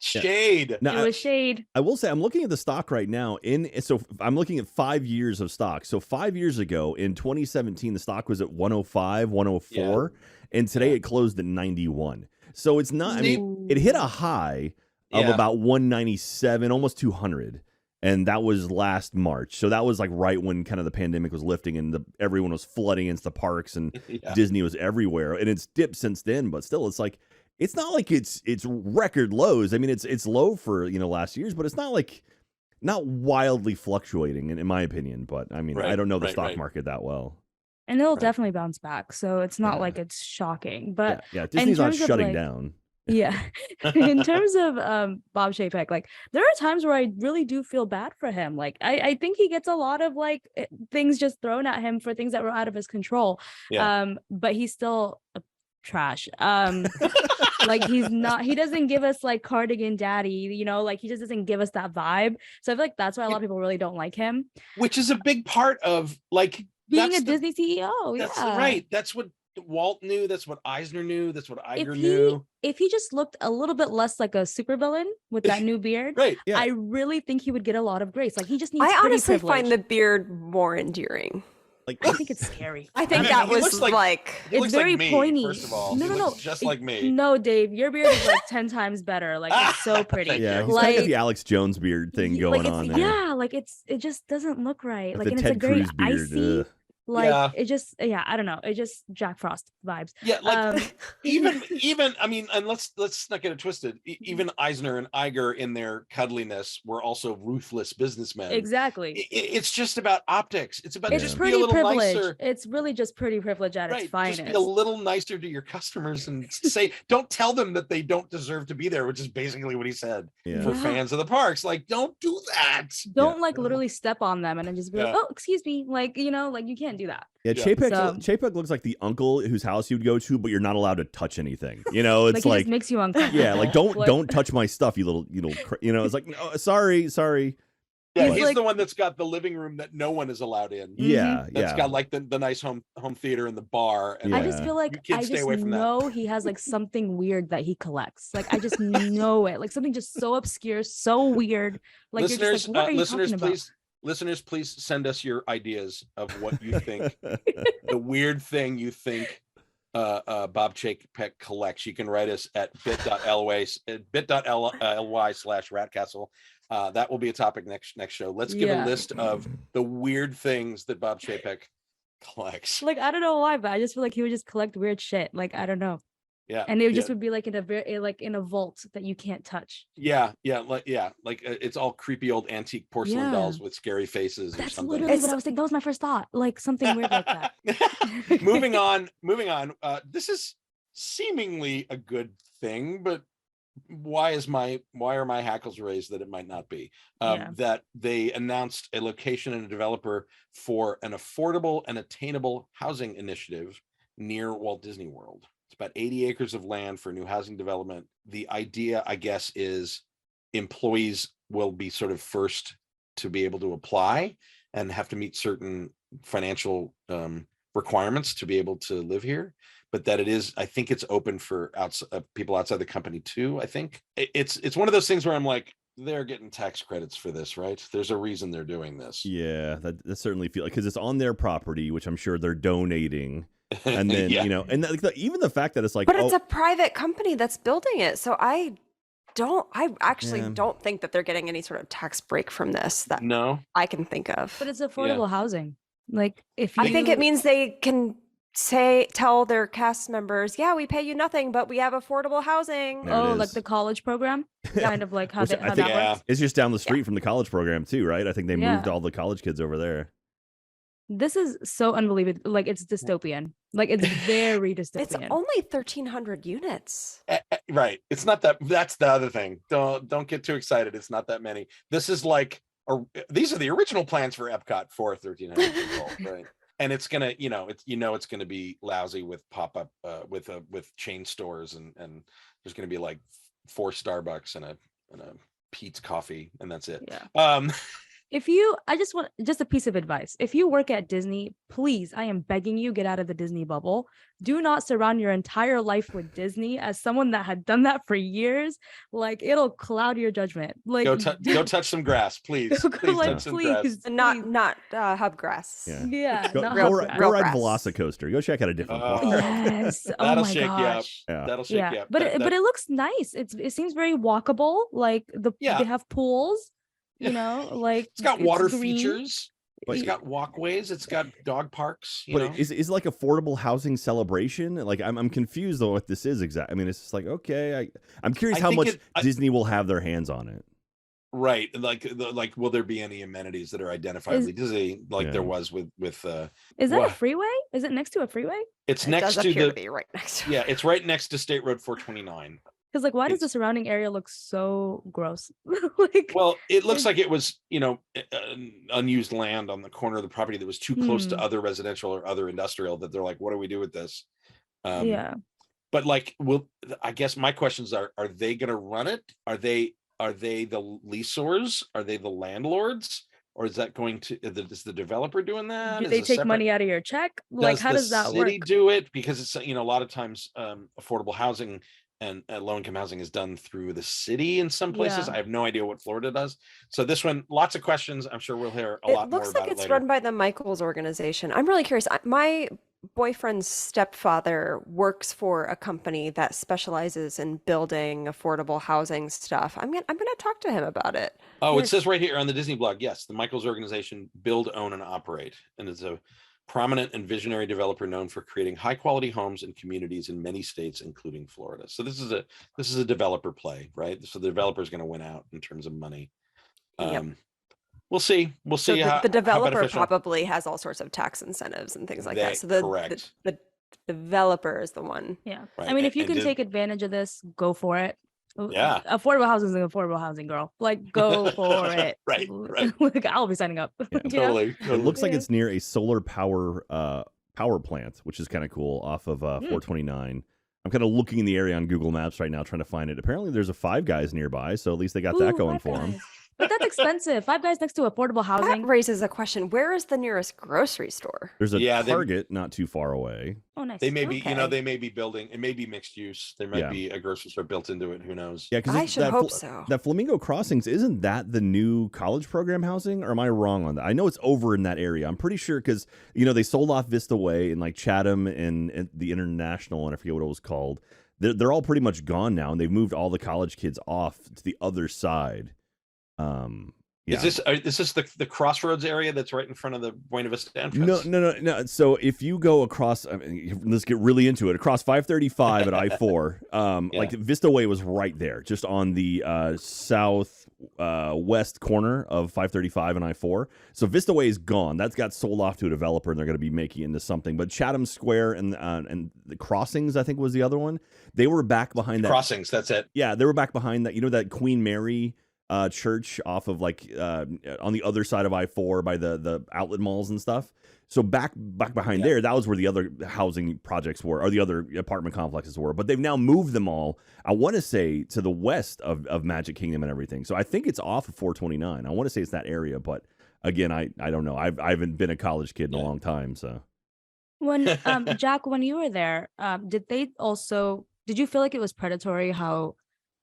Shade. Now, it was shade. I will say I'm looking at the stock right now. So I'm looking at 5 years of stock. So 5 years ago in 2017, the stock was at 105, 104. And today it closed at 91. So it's not, I mean, it hit a high of about 197, almost 200. And that was last March. So that was like right when kind of the pandemic was lifting and everyone was flooding into the parks and Disney was everywhere. And it's dipped since then, but still it's like, it's not like it's record lows. I mean, it's low for, last year's, but it's not wildly fluctuating in my opinion. But I mean, I don't know the stock market that well. And it'll definitely bounce back. So it's not like it's shocking. But Disney's not shutting down. Yeah. In terms of Bob Chapek, like there are times where I really do feel bad for him. Like I think he gets a lot of like things just thrown at him for things that were out of his control. But he's still trash. Like he doesn't give us like cardigan daddy, like he just doesn't give us that vibe. So I feel like that's why a lot of people really don't like him. Which is a big part of like being a Disney CEO. That's right. That's what Walt knew. That's what Eisner knew. That's what Iger knew. If he just looked a little bit less like a supervillain with that new beard, I really think he would get a lot of grace. Like he just needs. I honestly find the beard more endearing. Like I think it's scary. I think that was it's very pointy. First of all, no, just like me. No, Dave, your beard is like 10 times better. Like it's so pretty. Yeah, he's kind of the Alex Jones beard thing going on there. Yeah, like it just doesn't look right. Like the and Ted it's a very Cruz beard, icy. Like it just I don't know. It just Jack Frost vibes. Yeah, like even I mean, and let's not get it twisted. Even Eisner and Iger in their cuddliness were also ruthless businessmen. Exactly. It's just about optics. It's about it's just pretty be a little privilege. nicer. It's really just pretty privilege at its finest. Just be a little nicer to your customers and say, don't tell them that they don't deserve to be there, which is basically what he said for fans of the parks. Like, don't do that. Don't like literally step on them and then just be like, oh, excuse me. Like, like you can't do that. Yeah, Chapek looks like the uncle whose house you'd go to, but you're not allowed to touch anything. It's like, it just makes you uncomfortable. Yeah, like don't touch my stuff, you little. It's like no, sorry. Yeah, he's the one that's got the living room that no one is allowed in. Yeah, that's got like the nice home theater and the bar. And I just feel like I just know he has like something weird that he collects. Like I just know it, like something just so obscure, so weird. Like listeners, you're just like, what are you talking about? Listeners, please send us your ideas of what you think, the weird thing you think Bob Chapek collects. You can write us at bit.ly/ratcastle. That will be a topic next show. Let's give a list of the weird things that Bob Chapek collects. Like, I don't know why, but I just feel like he would just collect weird shit. Like, I don't know. Yeah, and it just would be like in a vault that you can't touch. Like it's all creepy old antique porcelain dolls with scary faces. That's or something. Literally what I was thinking. That was my first thought. Like something weird like that. Moving on. This is seemingly a good thing, but why are my hackles raised that it might not be that they announced a location and a developer for an affordable and attainable housing initiative near Walt Disney World. It's about 80 acres of land for new housing development. The idea, I guess, is employees will be sort of first to be able to apply and have to meet certain financial requirements to be able to live here, but that it is, I think it's open for people outside the company too. I think it's one of those things where I'm like, they're getting tax credits for this, right? There's a reason they're doing this. Yeah, that certainly feels like, because it's on their property, which I'm sure they're donating. And then, you know, and even the fact that it's like, but it's a private company that's building it. So I actually don't think that they're getting any sort of tax break from this that I can think of. But it's affordable housing. Like, if you... I think it means they can tell their cast members, yeah, we pay you nothing, but we have affordable housing. Oh, like the college program? Kind of like how that works? It's just down the street from the college program too, right? I think they moved all the college kids over there. This is so unbelievable. Like, it's dystopian. Like, it's very dystopian. It's only 1,300 units. Right. It's not that. That's the other thing. Don't get too excited. It's not that many. This is like, these are the original plans for Epcot for 1,300 people, right? And it's gonna, it's gonna be lousy with pop-up, with chain stores, and there's gonna be like 4 Starbucks and a Pete's coffee, and that's it. Yeah. Just a piece of advice. If you work at Disney, please, I am begging you, get out of the Disney bubble. Do not surround your entire life with Disney. As someone that had done that for years, like, it'll cloud your judgment. Like, go touch some grass, please. Please touch some grass. Not hub grass. Yeah. Go ride a Velocicoaster. Go check out a different park. Yes. That'll my shake gosh. you up. That'll shake you up. But it looks nice. It seems very walkable. Like, they have pools. Like, it's got water green features. It's got walkways. It's got dog parks. But is it like affordable housing celebration? Like, I'm confused though what this is exactly. I mean, it's just like, okay, I'm curious how much Disney will have their hands on it. Right. Like, will there be any amenities that are identifiably Disney, like there was with Is that a freeway? Is it next to a freeway? It's next to be right next to. Yeah, it's right next to State Road 429. Because, like, why does the surrounding area look so gross? Well, it looks like it was, unused land on the corner of the property that was too close to other residential or other industrial, that they're like, what do we do with this? But like, I guess my questions are they going to run it? Are they the leaseors? Are they the landlords? Or is that is the developer doing that? Do they take money out of your check? Like, how does that work? City do it? Because it's, a lot of times affordable housing and low-income housing is done through the city in some places. I have no idea what Florida does. So this one, lots of questions. I'm sure we'll hear a lot more about it later. It looks like it's run by the Michaels organization. I'm really curious. My boyfriend's stepfather works for a company that specializes in building affordable housing stuff. I'm gonna talk to him about it. Oh, it says right here on the Disney blog. Yes, the Michaels organization build, own, and operate, and it's a prominent and visionary developer known for creating high-quality homes and communities in many states, including Florida. So this is a developer play, right? So the developer is going to win out in terms of money. We'll see. We'll see. So the developer probably has all sorts of tax incentives and things like that. So the developer is the one. Yeah. Right. I mean, if you can take advantage of this, go for it. Yeah. Affordable housing is an affordable housing, girl. Like, go for it. Right. Like, I'll be signing up. Yeah, totally. It looks like it's near a solar power plant, which is kind of cool, off of 429. I'm kind of looking in the area on Google Maps right now, trying to find it. Apparently there's a Five Guys nearby, so at least they got that going for them. But that's expensive. Five Guys next to affordable housing. That raises a question. Where is the nearest grocery store? There's a Target not too far away. Oh, nice. They may be, they may be building. It may be mixed use. There might be a grocery store built into it. Who knows? Yeah, because I should hope so. That Flamingo Crossings, isn't that the new college program housing? Or am I wrong on that? I know it's over in that area. I'm pretty sure because they sold off Vista Way and like Chatham and the International, and I forget what it was called. They're all pretty much gone now, and they've moved all the college kids off to the other side. Is this the crossroads area that's right in front of the Buena Vista entrance? No. So if you go across, I mean, let's get really into it. Across 535 at I-4, like Vista Way was right there, just on the south west corner of 535 and I-4. So Vista Way is gone. That's got sold off to a developer, and they're going to be making it into something. But Chatham Square and the Crossings, I think, was the other one. They were back behind that. Crossings, that's it. Yeah, they were back behind that. You know, that Queen Mary church off of like on the other side of I-4 by the outlet malls and stuff. So back behind there, that was where the other housing projects were, or the other apartment complexes were. But they've now moved them all, I want to say, to the west of Magic Kingdom and everything. So I think it's off of 429. I want to say it's that area, but again, I don't know. I haven't been a college kid in a long time. So When Jack, when you were there, did you feel like it was predatory how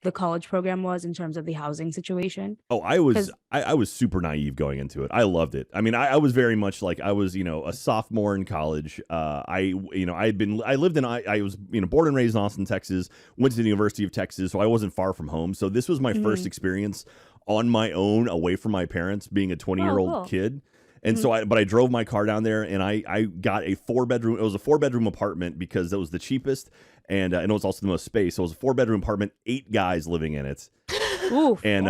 the college program was in terms of the housing situation? Oh, I was super naive going into it. I loved it. I mean, I was very much like, I was, a sophomore in college. I was, born and raised in Austin, Texas, went to the University of Texas, so I wasn't far from home. So this was my first experience on my own, away from my parents, being a 20-year-old kid. And so I drove my car down there, and I got a 4-bedroom. It was a 4-bedroom apartment because it was the cheapest, and it was also the most space. So it was a 4-bedroom apartment, 8 guys living in it. Oof. And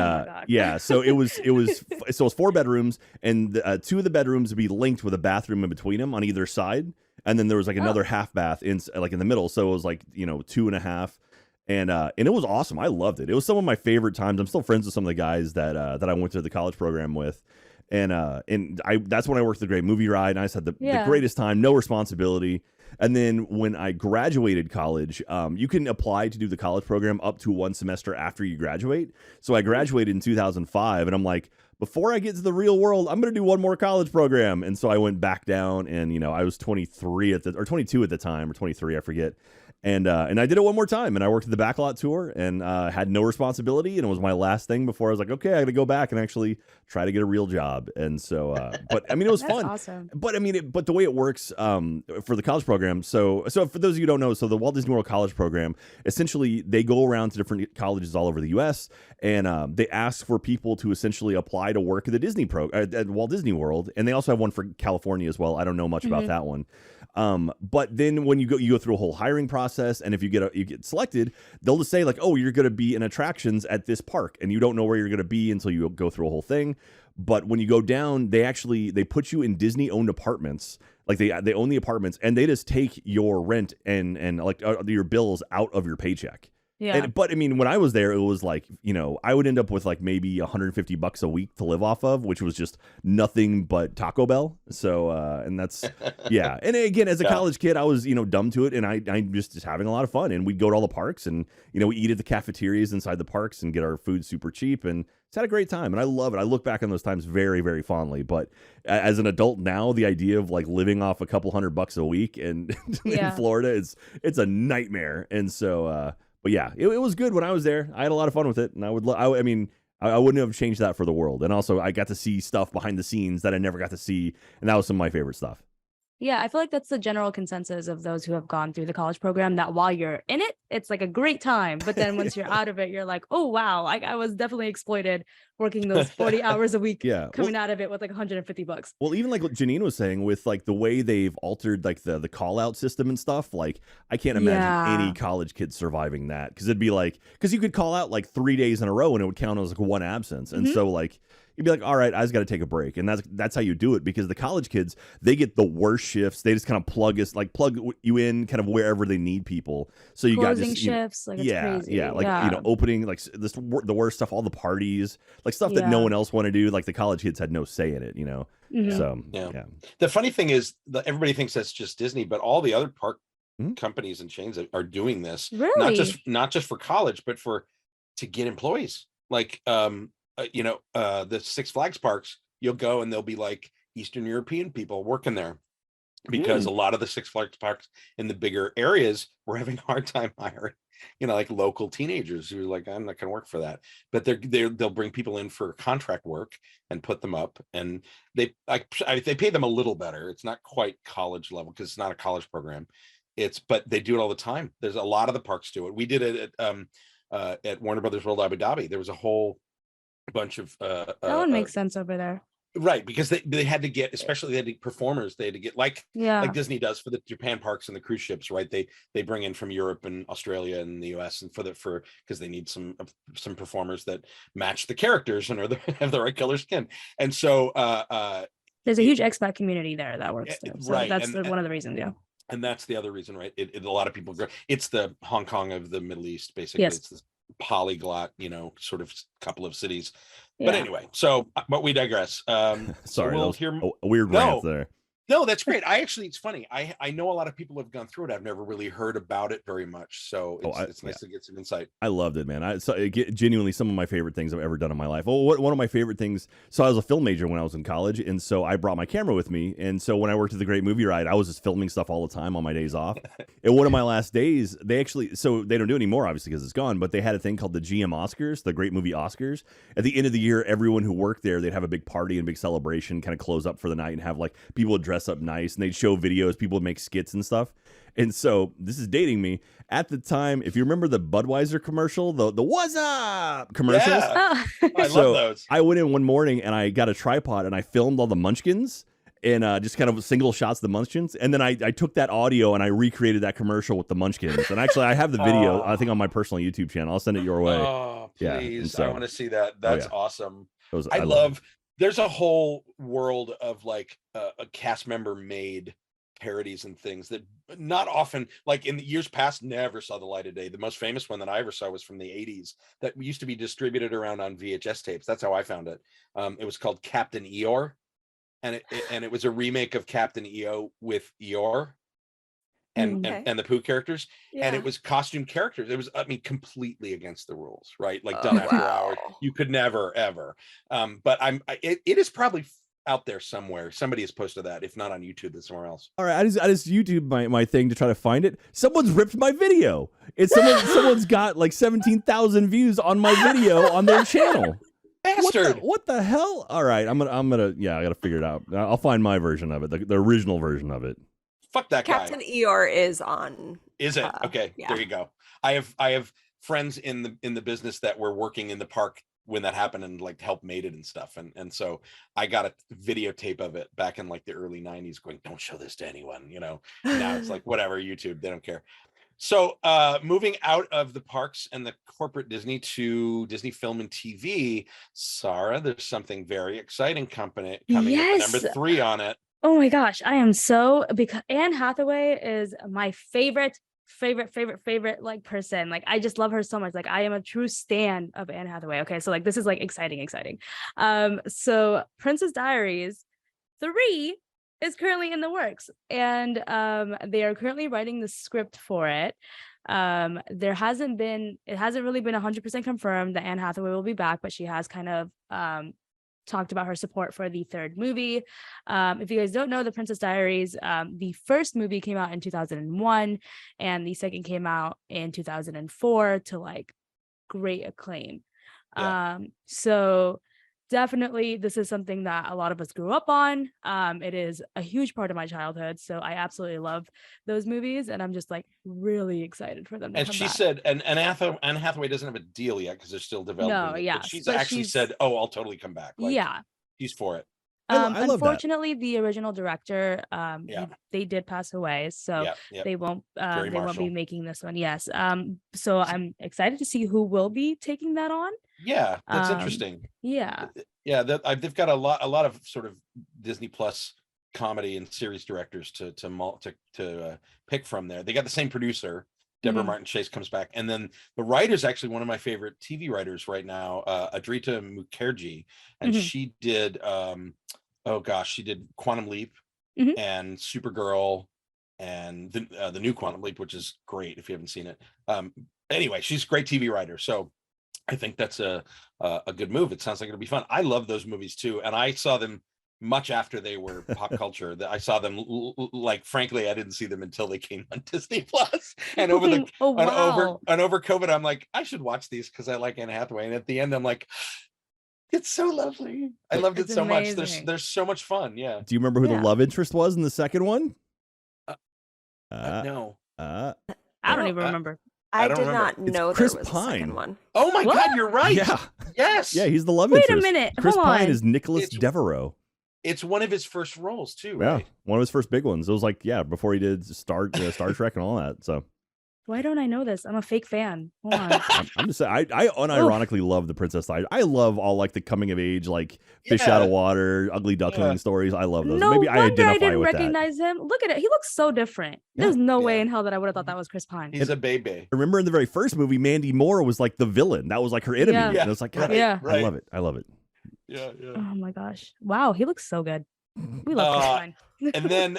so it was 4 bedrooms, and 2 of the bedrooms would be linked with a bathroom in between them on either side, and then there was like another half bath in the middle. So it was like 2.5. And it was awesome. I loved it. It was some of my favorite times. I'm still friends with some of the guys that I went to the college program with. And that's when I worked the Great Movie Ride, and I just had the greatest time, no responsibility. And then when I graduated college, you can apply to do the college program up to 1 semester after you graduate. So I graduated in 2005, and I'm like, before I get to the real world, I'm going to do one more college program. And so I went back down, and I was 23 or 22 at the time, or 23, I forget. And I did it one more time, and I worked at the Backlot Tour, and had no responsibility, and it was my last thing before I was like, okay, I got to go back and actually try to get a real job. And so, but I mean, it was fun. Awesome. But I mean, but the way it works for the college program. So for those of you who don't know, so the Walt Disney World College Program, essentially they go around to different colleges all over the U.S. and they ask for people to essentially apply to work at the Disney at Walt Disney World, and they also have one for California as well. I don't know much about that one. But then when you go through a whole hiring process, and if you get selected, they'll just say like, oh, you're going to be in attractions at this park, and you don't know where you're going to be until you go through a whole thing. But when you go down, they put you in Disney owned apartments. Like they own the apartments, and they just take your rent and like your bills out of your paycheck. Yeah. But I mean, when I was there, it was like, I would end up with like maybe $150 a week to live off of, which was just nothing but Taco Bell. So, and that's, yeah. And again, as a college kid, I was, dumb to it, and I'm just having a lot of fun. And we'd go to all the parks, and, we eat at the cafeterias inside the parks and get our food super cheap, and just had a great time. And I love it. I look back on those times very, very fondly. But as an adult now, the idea of like living off a couple $100 a week and in Florida, it's a nightmare. And so, but yeah, it was good when I was there. I had a lot of fun with it, and I wouldn't have changed that for the world. And also, I got to see stuff behind the scenes that I never got to see, and that was some of my favorite stuff. Yeah, I feel like that's the general consensus of those who have gone through the college program, that while you're in it, it's like a great time. But then once you're out of it, you're like, oh, wow, I was definitely exploited working those 40 hours a week, coming out of it with like $150. Well, even like what Jeanine was saying with like the way they've altered like the call out system and stuff, like I can't imagine any college kid surviving that, because it'd be like, because you could call out like 3 days in a row and it would count as like 1 absence. And so like, you'd be like, all right, I just got to take a break. And that's how you do it, because the college kids, they get the worst shifts. They just kind of plug you in kind of wherever they need people. So you got closing shifts, like it's crazy. Yeah, like opening like the worst stuff, all the parties, like stuff that no one else wanted to do. Like the college kids had no say in it, So yeah. The funny thing is that everybody thinks that's just Disney, but all the other park companies and chains are doing this. Really? Not just for college, but to get employees. Like the Six Flags parks, you'll go and there'll be like Eastern European people working there, because a lot of the Six Flags parks in the bigger areas were having a hard time hiring, like local teenagers who are like, I'm not going to work for that. But they'll bring people in for contract work and put them up, and they pay them a little better. It's not quite college level because it's not a college program. But they do it all the time. There's a lot of the parks do it. We did it at Warner Brothers World Abu Dhabi. There was a whole bunch of That one makes sense over there. right, because they had to get, especially they had to, performers, they had to get like Yeah. Disney does for the Japan parks and the cruise ships, right? They bring in from Europe and Australia and the US, and for because they need some performers that match the characters and have the right color skin. And so there's a huge expat community there that works there. So right, that's one of the reasons, yeah. And that's the other reason, right? A lot of people it's the Hong Kong of the Middle East, basically. Yes. It's this polyglot, sort of couple of cities. Yeah. But anyway, but we digress. Sorry, so we'll hear a weird rant there. No, that's great. It's funny. I know a lot of people have gone through it. I've never really heard about it very much. So it's nice to get some insight. I loved it, man. Genuinely some of my favorite things I've ever done in my life. One of my favorite things. So I was a film major when I was in college, and so I brought my camera with me. And so when I worked at the Great Movie Ride, I was just filming stuff all the time on my days off. And one of my last days, they don't do it anymore, obviously, because it's gone. But they had a thing called the GM Oscars, the Great Movie Oscars. At the end of the year, everyone who worked there, they'd have a big party and big celebration, kind of close up for the night, and have like people would dress up nice, and they'd show videos, people would make skits and stuff. And so this is dating me. At the time, if you remember the Budweiser commercial, the "What's Up" commercials, Yeah. I love those. I went in one morning and I got a tripod and I filmed all the Munchkins and just kind of single shots of the Munchkins, and then I took that audio and I recreated that commercial with the Munchkins. And actually, I have the video. I think on my personal YouTube channel. I'll send it your way. Oh, please! Yeah, I want to see that. That's awesome. I love. There's a whole world of like a cast member made parodies and things that not often, like in the years past, never saw the light of day. The most famous one that I ever saw was from the 80s that used to be distributed around on VHS tapes. That's how I found it. It was called Captain Eeyore, and it was a remake of Captain EO with Eeyore and the Pooh characters. Yeah. And it was costume characters. It was, completely against the rules, right? Like done after hours. You could never, ever. But it is probably out there somewhere. Somebody has posted that, if not on YouTube, then somewhere else. All right, I just YouTube my thing to try to find it. Someone's ripped my video. Someone's got like 17,000 views on my video on their channel. Bastard! What the hell? All right, I gotta figure it out. I'll find my version of it, the original version of it. Fuck that guy. Captain Eeyore is on. Is it? Okay, yeah. There you go. I have friends in the business that were working in the park when that happened and like helped made it and stuff. And so I got a videotape of it back in like the early 90s going, don't show this to anyone, Now it's like, whatever, YouTube, they don't care. So moving out of the parks and the corporate Disney to Disney Film and TV, Sarah, there's something very exciting coming yes. up, number 3 on it. Oh my gosh, I am because Anne Hathaway is my favorite like person. Like I just love her so much. Like I am a true stan of Anne Hathaway. Okay, so like this is like exciting. So Princess Diaries 3 is currently in the works, and they are currently writing the script for it. It hasn't really been 100% confirmed that Anne Hathaway will be back, but she has kind of talked about her support for the 3rd movie. If you guys don't know, The Princess Diaries, the first movie came out in 2001 and the second came out in 2004 to like great acclaim. Yeah. So definitely this is something that a lot of us grew up on. It is a huge part of my childhood, so I absolutely love those movies, and I'm just like really excited for them to come back. Said, and Anne Hathaway doesn't have a deal yet because they're still developing. No, yeah, but she's actually said, "Oh, I'll totally come back." Like, yeah, she's for it. I love unfortunately, the original director, they did pass away, so they won't be making this one. Yes, so I'm excited to see who will be taking that on. Yeah, that's interesting. Yeah, they've got a lot of sort of Disney Plus comedy and series directors to pick from there. They got the same producer. Deborah Martin Chase comes back, and then the writer's actually one of my favorite TV writers right now, Adrita Mukherjee, and she did she did Quantum Leap and Supergirl and the new Quantum Leap, which is great if you haven't seen it. Anyway, she's a great TV writer, so I think that's a good move. It sounds like it'll be fun. I love those movies too, and I saw them much after they were pop culture. That I saw them like, frankly, I didn't see them until they came on Disney Plus. And over over COVID, I'm like, I should watch these because I like Anne Hathaway. And at the end, I'm like, it's so lovely. I loved it so much. There's so much fun. Yeah. Do you remember who the love interest was in the second one? No. I don't even remember. I don't did remember. not It's know Chris there was a Pine. second one. Oh my What? God, you're right. Yeah. Yes. Yeah, he's the love Wait a interest. minute, Chris hold Pine on. is Nicholas It's- Devereaux. It's one of his first roles too, Yeah, right? one of his first big ones. It was like, yeah, before he did Star Trek and all that. So Why don't I know this? I'm a fake fan. Hold on. I'm just saying, I unironically love the Princess Diaries. I love all like the coming of age, like fish Yeah. out of water, ugly duckling Yeah. stories. I love those. No Maybe I wonder identify I didn't with that. recognize him. Look at it. He looks so different. Yeah. There's no way Yeah. in hell that I would have thought that was Chris Pine. He's a baby. I remember in the very first movie, Mandy Moore was like the villain. That was like her enemy. Yeah. And I was like, God, Yeah. I love it. I love it. Yeah, yeah. Oh my gosh. Wow, he looks so good. We love Chris Pine. And then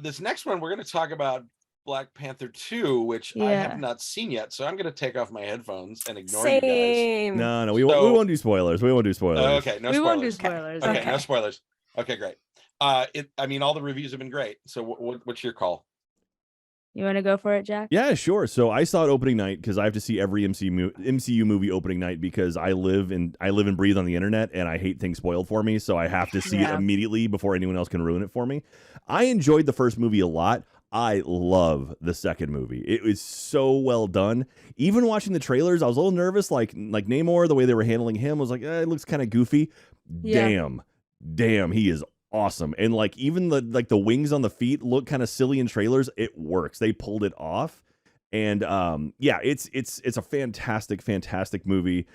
this next one, we're going to talk about Black Panther 2, which I Yeah. have not seen yet. So I'm going to take off my headphones and ignore you guys. Same. No, we So- won't do spoilers. We won't do spoilers. Okay, no We spoilers. won't do spoilers. Okay, Okay. no spoilers. Okay, great. I mean, all the reviews have been great. So what's your call? You want to go for it, Jack? Yeah, sure. So I saw it opening night because I have to see every MCU movie opening night because I live and breathe on the internet and I hate things spoiled for me. So I have to see it Yeah. immediately before anyone else can ruin it for me. I enjoyed the first movie a lot. I love the second movie. It was so well done. Even watching the trailers, I was a little nervous. Like Namor, the way they were handling him was like, it looks kind of goofy. Yeah. Damn, he is awesome. And like even the wings on the feet look kind of silly in trailers. It works. They pulled it off. And yeah, it's a fantastic movie.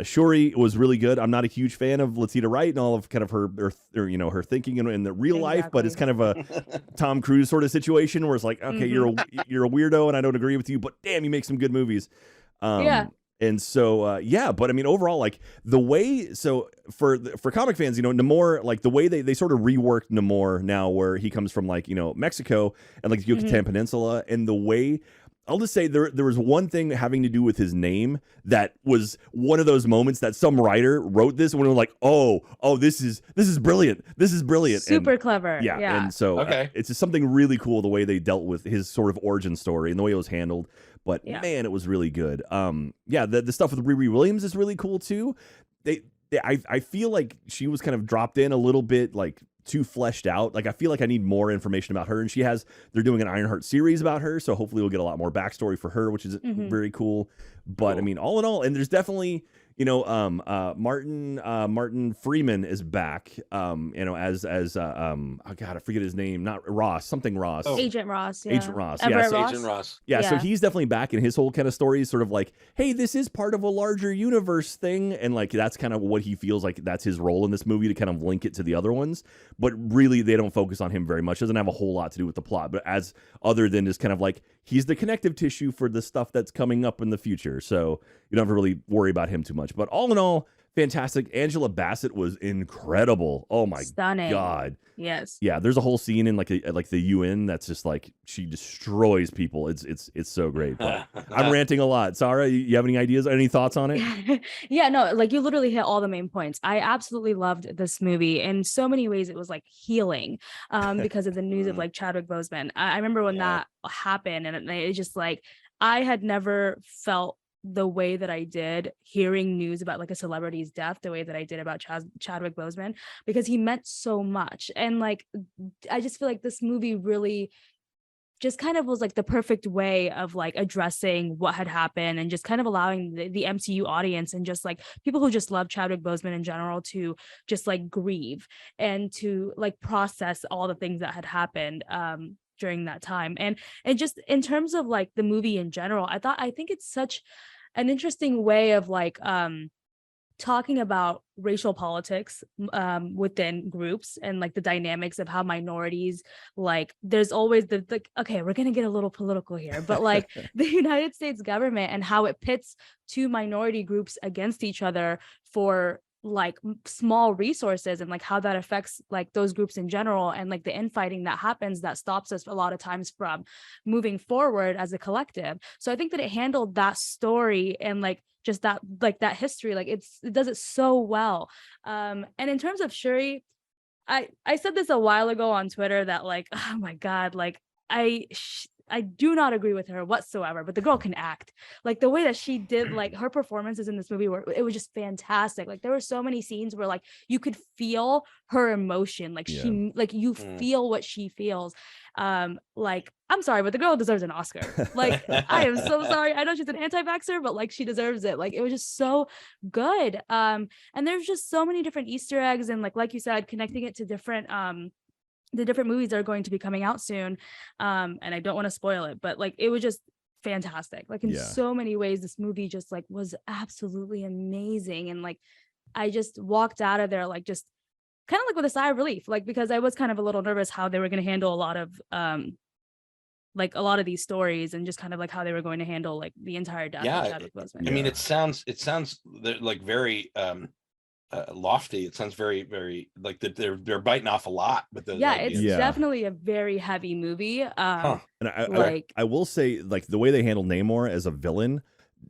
Shuri was really good. I'm not a huge fan of Letitia Wright and all of kind of her her thinking in the real life, but it's kind of a Tom Cruise sort of situation where it's like, okay, you're a weirdo and I don't agree with you, but damn, you make some good movies. Yeah. And so, yeah, but I mean, overall, like the way, so for comic fans, Namor, like the way they sort of reworked Namor now, where he comes from like, Mexico and like the Yucatan Peninsula, and the way, I'll just say there was one thing having to do with his name that was one of those moments that some writer wrote this when they were like, oh, this is brilliant. This is brilliant. Super And, clever. yeah. Yeah. And so Okay. it's just something really cool, the way they dealt with his sort of origin story and the way it was handled. But Yeah. man, it was really good. Yeah, the stuff with Riri Williams is really cool too. I feel like she was kind of dropped in a little bit like too fleshed out. Like I feel like I need more information about her, and they're doing an Ironheart series about her, so hopefully we'll get a lot more backstory for her, which is very cool. But I mean, all in all, and there's definitely Martin Freeman is back. As oh God, I forget his name. Not Ross, something Ross. Oh. Agent Ross. Yeah. Agent Ross. Everett Yeah, so Ross. Agent Ross. Yeah, so Yeah. he's definitely back, and his whole kind of story is sort of like, hey, this is part of a larger universe thing, and like that's kind of what he feels like that's his role in this movie, to kind of link it to the other ones. But really, they don't focus on him very much. Doesn't have a whole lot to do with the plot, but as other than just kind of like he's the connective tissue for the stuff that's coming up in the future. So you don't have to really worry about him too much. But all in all, fantastic. Angela Bassett was incredible. Oh my Stunning. God. Yes. Yeah, there's a whole scene in like the UN that's just like she destroys people. It's so great. But I'm ranting a lot. Sarah, you have any ideas, any thoughts on it? Yeah, no, like you literally hit all the main points. I absolutely loved this movie. In so many ways, it was like healing because of the news of like Chadwick Boseman. I remember when that happened, and it just like I had never felt the way that I did hearing news about like a celebrity's death, the way that I did about Chadwick Boseman, because he meant so much. And like, I just feel like this movie really just kind of was like the perfect way of like addressing what had happened and just kind of allowing the MCU audience and just like people who just love Chadwick Boseman in general to just like grieve and to like process all the things that had happened during that time. And just in terms of like the movie in general, I think it's such an interesting way of like talking about racial politics within groups and like the dynamics of how minorities, like there's always the okay, we're gonna get a little political here, but like the United States government and how it pits two minority groups against each other for like small resources, and like how that affects like those groups in general, and like the infighting that happens that stops us a lot of times from moving forward as a collective. So I think that it handled that story and like just that like that history, like it does it so well. And in terms of Shuri, I said this a while ago on Twitter that like, oh my God, like I do not agree with her whatsoever, but the girl can act. Like the way that she did, like her performances in this movie were, it was just fantastic. Like there were so many scenes where like you could feel her emotion. Like she, like you feel what she feels. Like I'm sorry, but the girl deserves an Oscar. Like I am so sorry. I know she's an anti-vaxxer, but like she deserves it. Like it was just so good. And there's just so many different Easter eggs, and like you said, connecting it to different the different movies that are going to be coming out soon. And I don't want to spoil it, but like it was just fantastic. Like in so many ways, this movie just like was absolutely amazing. And like I just walked out of there like just kind of like with a sigh of relief, like because I was kind of a little nervous how they were going to handle a lot of these stories, and just kind of like how they were going to handle like the entire death of Chadwick Boseman. I mean, it sounds like very lofty. It sounds very, very like that they're biting off a lot with those ideas. It's definitely a very heavy movie. And I will say, like the way they handled Namor as a villain,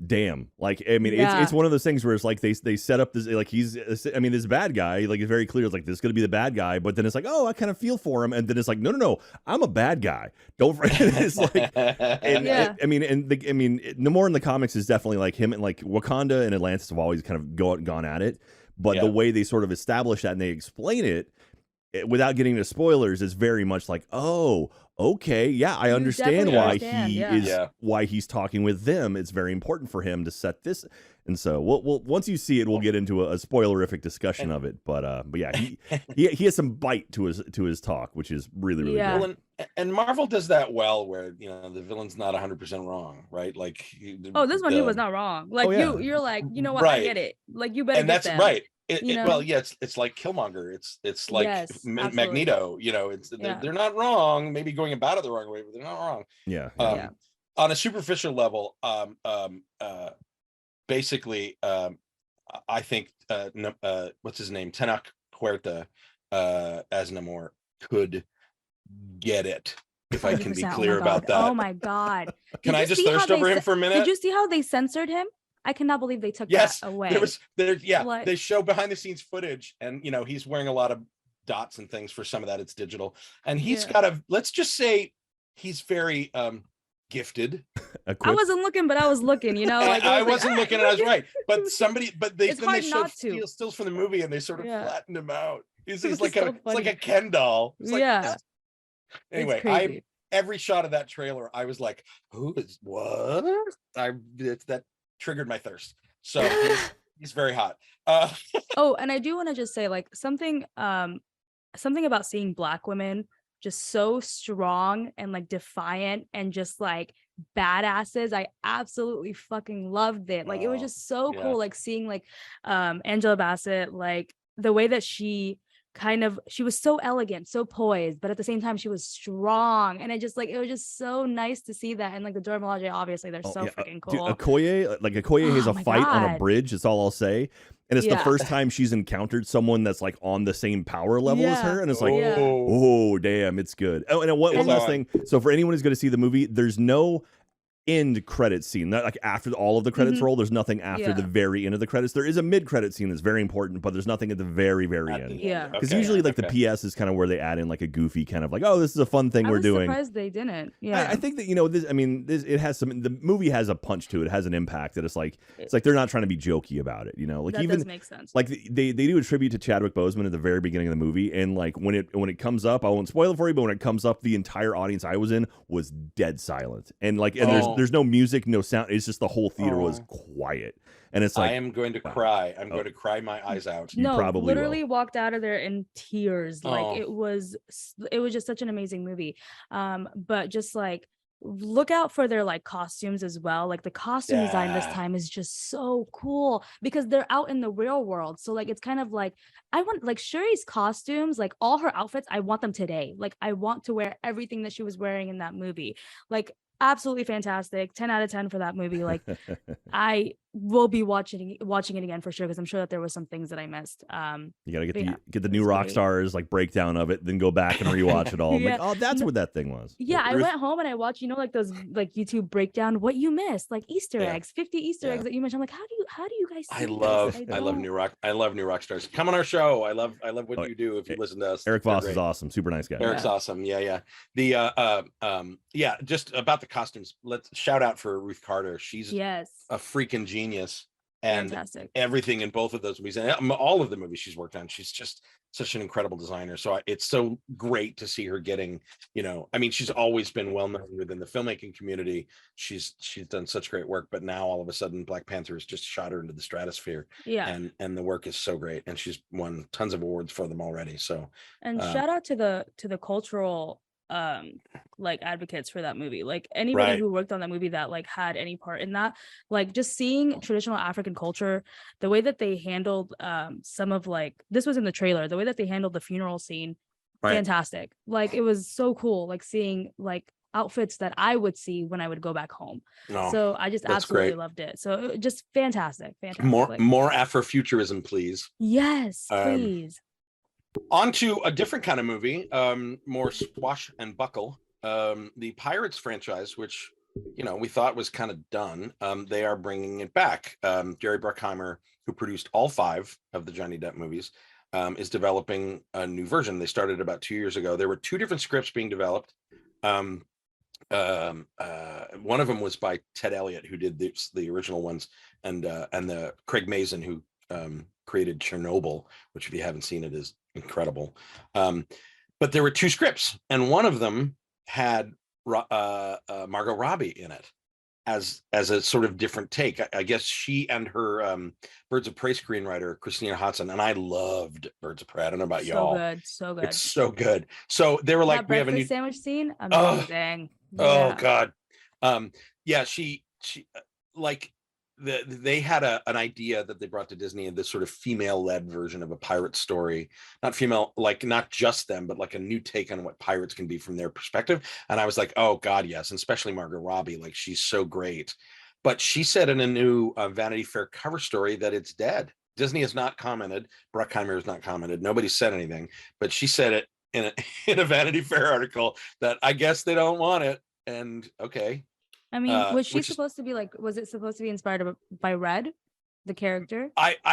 damn, like I mean it's one of those things where it's like they set up this, like he's, I mean, this bad guy, like it's very clear, it's like this is gonna be the bad guy, but then it's like, oh, I kind of feel for him, and then it's like, no, I'm a bad guy, don't it's like I mean Namor in the comics is definitely like him, and like Wakanda and Atlantis have always kind of gone at it, but the way they sort of establish that and they explain it without getting into spoilers is very much like, oh, okay, I understand why why he's talking with them. It's very important for him to set this, and so we'll once you see it, we'll get into a spoilerific discussion of it. But yeah, he has some bite to his talk, which is really good. Well, and Marvel does that well, where the villain's not 100% wrong, right? Like, this one he was not wrong. Like you're like, you know what, I get it. Like you better. And that's them. Right. It's like Killmonger. It's like Magneto. They're not wrong. Maybe going about it the wrong way, but they're not wrong. On a superficial level, basically, I think what's his name, Tenoch Huerta as Namor could get it. If I can be clear about that. Oh my God! Can I just thirst over him for a minute? Did you see how they censored him? I cannot believe they took that away. They show behind the scenes footage, and he's wearing a lot of dots and things. For some of that, it's digital, and he's got let's just say he's very gifted. I wasn't looking, but I was looking, like I wasn't looking, and I was right. But they showed to. stills from the movie, and they sort of flattened him out. He's like it's like a Ken doll. It's like, anyway, every shot of that trailer, I was like, who is what? That triggered my thirst. So he's very hot. And I do want to just say like something about seeing Black women just so strong and like defiant and just like badasses. I absolutely fucking loved it. Like it was just so cool, like seeing like Angela Bassett, like the way that she was so elegant, so poised, but at the same time she was strong, and it was just so nice to see that. And like the Dora Milaje, obviously they're so freaking cool. Okoye has a fight on a bridge, that's all I'll say, and it's the first time she's encountered someone that's like on the same power level as her, and it's like, oh damn, it's good. Oh, and one last thing, so for anyone who's going to see the movie, there's no end credit scene, not like after all of the credits roll. There's nothing after the very end of the credits. There is a mid-credit scene that's very important, but there's nothing at the very end. Because usually like the PS is kind of where they add in like a goofy kind of like, oh, this is a fun thing we're doing. Surprised they didn't. I think that this it has some, the movie has a punch to it, has an impact that it's like they're not trying to be jokey about it, like that even does make sense. Like they do a tribute to Chadwick Boseman at the very beginning of the movie, and like when it comes up, I won't spoil it for you, but when it comes up, the entire audience I was in was dead silent, and like there's no music, no sound. It's just the whole theater was quiet, and it's like, I am going to cry. I'm going to cry my eyes out. You probably literally walked out of there in tears. Like it was just such an amazing movie. But just like look out for their like costumes as well. Like the costume design this time is just so cool because they're out in the real world. So like it's kind of like I want like Shuri's costumes, like all her outfits, I want them today. Like I want to wear everything that she was wearing in that movie. Like absolutely fantastic. 10 out of 10 for that movie. Like I will be watching it again for sure, because I'm sure that there was some things that I missed. You gotta get the it new was rock great. stars like breakdown of it, then go back and rewatch it all. I'm like, Yeah. oh, that's what that thing was. Yeah, I Ruth- went home and I watched, like those like YouTube breakdown, what you missed, like Easter Yeah. eggs, 50 Easter Yeah. eggs that you mentioned. I'm like, how do you guys see I this? love new rock stars. Come on our show. I love what Oh, you do. If you listen to us, Eric They're Voss great. is awesome, super nice guy. Eric's awesome. Yeah. The just about the costumes. Let's shout out for Ruth Carter. She's Yes. a freaking genius, and Fantastic. everything in both of those movies and all of the movies she's worked on. She's just such an incredible designer. So it's so great to see her getting, I mean, she's always been well known within the filmmaking community. She's done such great work, but now all of a sudden Black Panther has just shot her into the stratosphere. Yeah. And the work is so great, and she's won tons of awards for them already. So And shout out to the cultural like advocates for that movie, like anybody Right. who worked on that movie that like had any part in that, like just seeing traditional African culture, the way that they handled some of, like, this was in the trailer, the way that they handled the funeral scene, Right. fantastic. Like it was so cool, like seeing like outfits that I would see when I would go back home. no, So I just that's absolutely great. loved it. So just fantastic. more Like, more Afrofuturism, please. yes, Um, please. On to a different kind of movie, more swash and buckle. The Pirates franchise, which we thought was kind of done, they are bringing it back. Jerry Bruckheimer, who produced all 5 of the Johnny Depp movies, is developing a new version. They started about 2 years ago. There were 2 different scripts being developed. One of them was by Ted Elliott, who did the original ones, and the Craig Mazin, who created Chernobyl, which if you haven't seen it is incredible. But there were 2 scripts, and one of them had Margot Robbie in it as a sort of different take. I guess she and her Birds of Prey screenwriter Christina Hodson, and I loved Birds of Prey. I don't know about y'all. So good. It's so good. So they were like, that we have a new breakfast sandwich scene, Oh, amazing. Oh Yeah. God. Yeah, she like they had an idea that they brought to Disney, of this sort of female-led version of a pirate story. Not female, like not just them, but like a new take on what pirates can be from their perspective. And I was like, oh God, yes, and especially Margot Robbie, like she's so great. But she said in a new Vanity Fair cover story that it's dead. Disney has not commented. Bruckheimer has not commented. Nobody said anything, but she said it in a Vanity Fair article that I guess they don't want it. And okay. I mean, was she which is- supposed to be like, was it supposed to be inspired by Red, the character?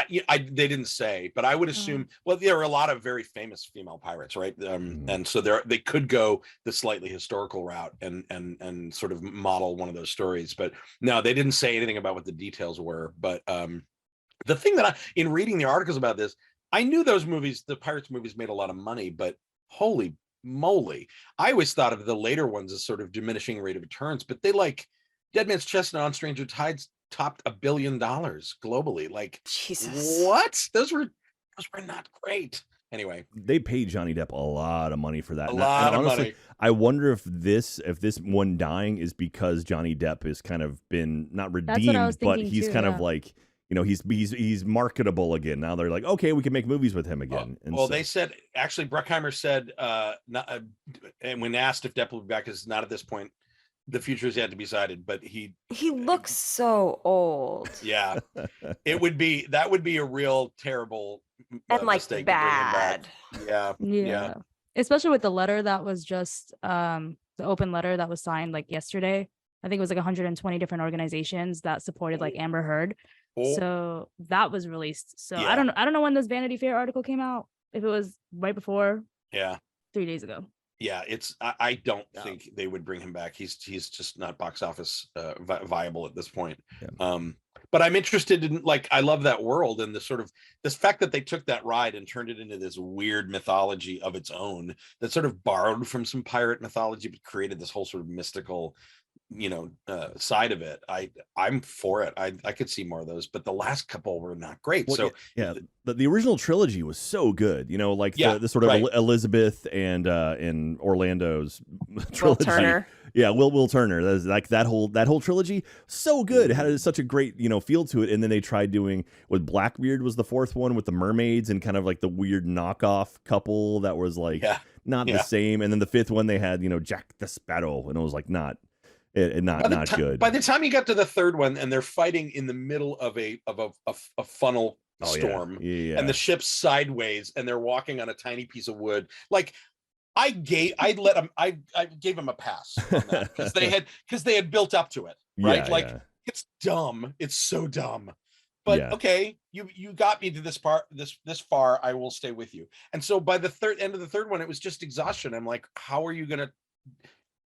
They didn't say, but I would assume, well, there are a lot of very famous female pirates, right? And so they could go the slightly historical route and sort of model one of those stories, but no, they didn't say anything about what the details were. But the thing that in reading the articles about this, I knew those movies, the Pirates movies, made a lot of money, but holy moly, I always thought of the later ones as sort of diminishing rate of returns, but they like Dead Man's Chest and On Stranger Tides topped $1 billion globally. Like, Jesus. what? Those were not great. Anyway, They paid Johnny Depp a lot of money for that. a And lot of honestly, money. I wonder if this one dying is because Johnny Depp has kind of been not That's what I redeemed, was but thinking he's too, kind yeah. of like, he's marketable again. Now they're like, okay, we can make movies with him again. And Well, so- they said, actually, Bruckheimer said, and when asked if Depp will be back, is not at this point. The future is yet to be decided, but He looks so old yeah, that would be a real terrible and like mistake to bring him back. bad. Yeah. Especially with the letter that was just the open letter that was signed like yesterday. I think it was like 120 different organizations that supported like Amber Heard. Oh, So that was released. So Yeah. I don't know when this Vanity Fair article came out. If it was right before, yeah. 3 days ago. Yeah, I don't Yeah. think they would bring him back. He's just not box office viable at this point. Yeah. But I'm interested in, like, I love that world and the sort of this fact that they took that ride and turned it into this weird mythology of its own that sort of borrowed from some pirate mythology but created this whole sort of mystical side of it. I'm for it. I could see more of those, but the last couple were not great. Well, So yeah, the original trilogy was so good. Like Yeah, the sort of right. Elizabeth and Orlando's Will trilogy. Turner. Yeah, Will Turner. That's like that whole trilogy, so good. It had such a great feel to it. And then they tried doing with Blackbeard was the fourth one with the mermaids and kind of like the weird knockoff couple that was like Yeah. not the Yeah. same. And then the fifth one they had Jack the Sparrow, and it was like not Not good. By the time you got to the third one, and they're fighting in the middle of a funnel storm, and the ship's sideways, and they're walking on a tiny piece of wood, like. I gave him a pass on that because they had built up to it, right? It's dumb. It's so dumb. But okay, you got me to this far. I will stay with you. And so by the end of the third one, it was just exhaustion. I'm like, how are you gonna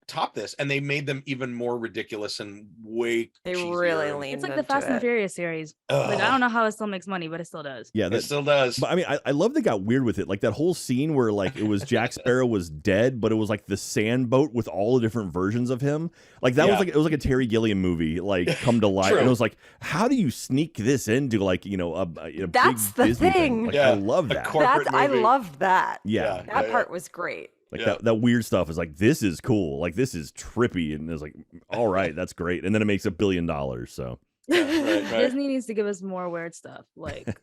top this? And they made them even more ridiculous and way they cheesier. really leaned. It's like the Fast and Furious series. Like I don't know how it still makes money, but it still does. Yeah, it still does. But I mean, I love they got weird with it. Like that whole scene where like it was Jack Sparrow was dead, but it was like the sand boat with all the different versions of him. Like that was like a Terry Gilliam movie, like come to life. And it was like, how do you sneak this into like a that's big the Disney thing. Like, I love that. I loved that. Yeah, that part was great. Like that weird stuff is like, this is cool. Like this is trippy. And it's like, all right, that's great. And then it makes $1 billion. So right. Disney needs to give us more weird stuff. Like,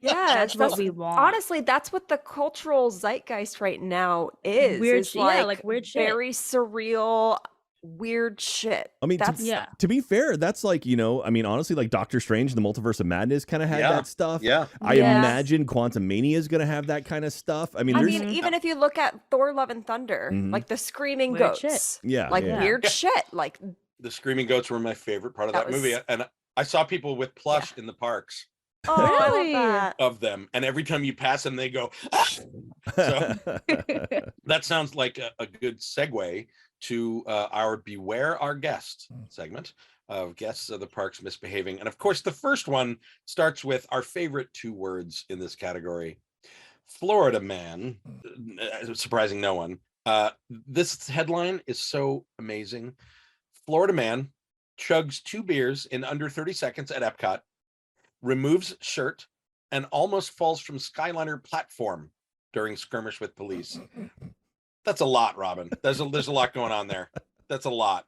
that's what we want. Honestly, that's what the cultural zeitgeist right now is. Weird shit. Like weird shit. Very surreal, weird shit. I mean, to be fair, that's like, I mean, honestly, like Doctor Strange and the Multiverse of Madness kind of had that stuff. Yeah. I imagine Quantumania is going to have that kind of stuff. I mean, even if you look at Thor Love and Thunder, like the screaming weird goats. Shit. Weird shit. Like the screaming goats were my favorite part of that movie. And I saw people with plush in the parks. Oh, really? I love that. Of them. And every time you pass them, they go, ah! So that sounds like a good segue to our Beware Our Guest segment of guests of the parks misbehaving. And of course, the first one starts with our favorite 2 words in this category. Florida man, surprising no one. This headline is so amazing. Florida man chugs 2 beers in under 30 seconds at Epcot, removes shirt, and almost falls from Skyliner platform during skirmish with police. That's a lot, Robin. There's a lot going on there. That's a lot.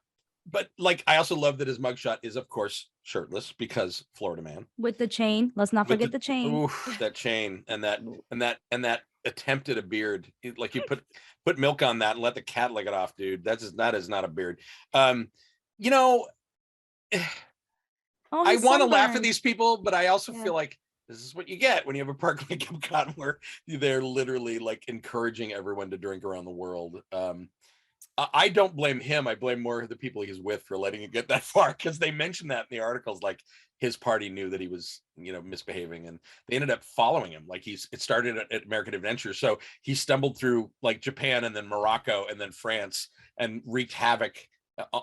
But like, I also love that his mugshot is, of course, shirtless because Florida man with the chain. Let's not forget the chain. Oof, that chain and that attempt at a beard. Like you put milk on that and let the cat lick it off, dude. That is not a beard. I want to laugh at these people, but I also feel like this is what you get when you have a park like Epcot where they're literally like encouraging everyone to drink around the world. I don't blame him. I blame more the people he's with for letting it get that far, because they mentioned that in the articles, like his party knew that he was, misbehaving, and they ended up following him. Like it started at American Adventure. So he stumbled through like Japan and then Morocco and then France and wreaked havoc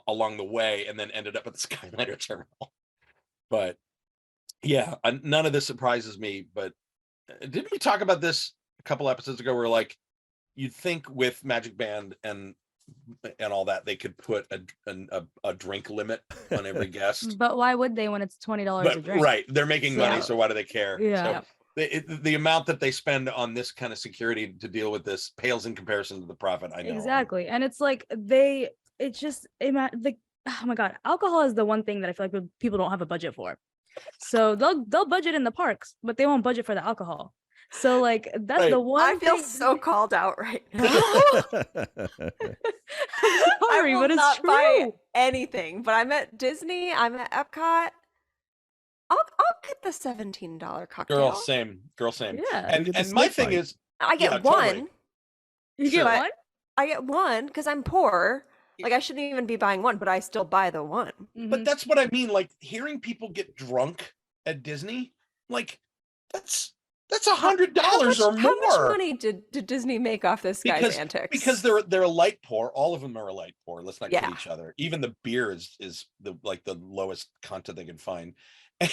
along the way, and then ended up at the Skyliner terminal. But yeah, none of this surprises me. But didn't we talk about this a couple episodes ago, where like you'd think with Magic Band and all that they could put a drink limit on every guest? But why would they when it's $20 a drink? Right, they're making money, so why do they care? Yeah. So the amount that they spend on this kind of security to deal with this pales in comparison to the profit. I know exactly, and it's like oh my god, alcohol is the one thing that I feel like people don't have a budget for. So they'll budget in the parks, but they won't budget for the alcohol. So like that's the one. I feel so called out right now. Sorry, but it's not true. Buy anything, but I'm at Disney. I'm at Epcot. I'll get the $17 cocktail. Girl, same. Yeah. And my thing is, I get one. Totally. You get one? I get one because I'm poor. Like I shouldn't even be buying one, but I still buy the one. But that's what I mean. Like hearing people get drunk at Disney, like that's $100 or more. How much money did Disney make off this guy's antics? Because they're a light pour. All of them are a light pour. Let's not kid each other. Even the beer is the lowest content they can find, and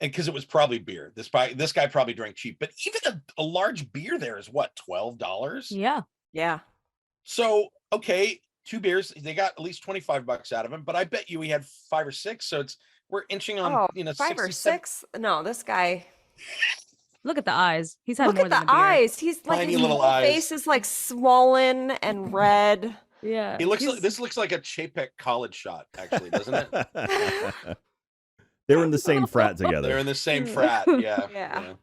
because it was probably beer. This guy probably drank cheap. But even a large beer there is what, $12? Yeah. So okay, 2 beers, they got at least $25 out of him. But I bet you he had 5 or 6. So we're inching on 5 or 6. No, this guy. Look at the eyes. He's had more than a beer. Look at the eyes. He's like, his little face is like swollen and red. Yeah. This looks like a Chapek college shot, actually, doesn't it? They were in the same frat together. They're in the same frat. Yeah.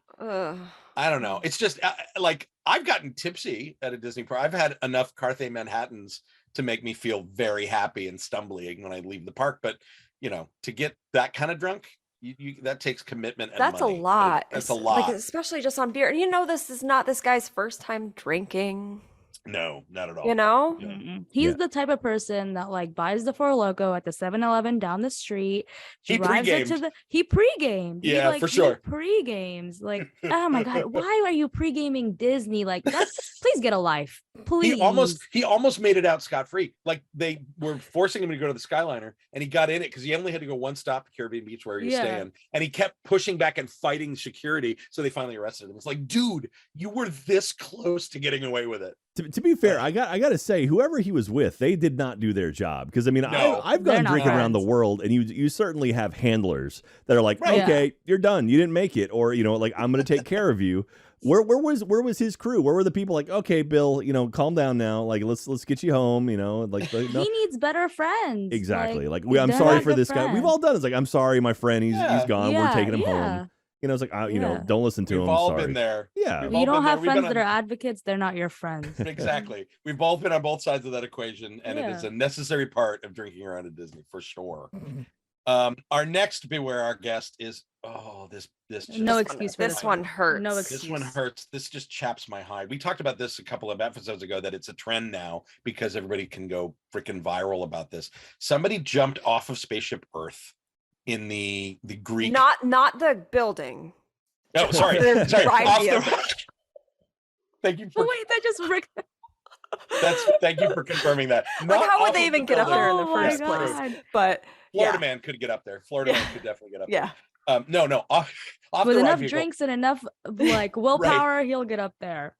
I don't know. It's just like I've gotten tipsy at a Disney park. I've had enough Carthay Manhattans to make me feel very happy and stumbly when I leave the park. But to get that kind of drunk, you that takes commitment and That's money. a lot. That's a lot. Like, especially just on beer. And this is not this guy's first time drinking. No, not at all. Yeah. He's the type of person that like buys the Four Loko at the 7-Eleven down the street. He drives it to he pre-gamed. Yeah, for sure. He pre-games. Like, oh my God, why are you pre-gaming Disney? Like, please get a life. Please. He almost made it out scot-free. Like, they were forcing him to go to the Skyliner, and he got in it because he only had to go one stop at Caribbean Beach where he was staying. And he kept pushing back and fighting security. So they finally arrested him. It's like, dude, you were this close to getting away with it. To be fair, I got to say, whoever he was with, they did not do their job. Because I mean, No. I've gone drinking around the world, and you certainly have handlers that are like, okay, you're done, you didn't make it, or like, I'm going to take care of you. Where was his crew? Where were the people like, okay, Bill, calm down now, like let's get you home, like no. He needs better friends. Exactly. I'm sorry for this guy. We've all done it. It's like, I'm sorry, my friend, he's gone. We're taking him home. It's like, don't listen to him. We've all sorry. been there. Yeah. You don't have friends that are advocates, they're not your friends. Exactly. We've both been on both sides of that equation, and it is a necessary part of drinking around at Disney for sure. Our next Beware Our Guest is this just, no excuse for this one hurts. No excuse. This one hurts. This just chaps my hide. We talked about this a couple of episodes ago, that it's a trend now because everybody can go freaking viral about this. Somebody jumped off of Spaceship Earth in the Greek. Not the building. Oh, sorry. Thank you for wait, that just rigged. thank you for confirming that. How would they even get up there in the first place? But Florida man could get up there. Florida man could definitely get up there. No. Off with the enough ride drinks and enough willpower, he'll get up there.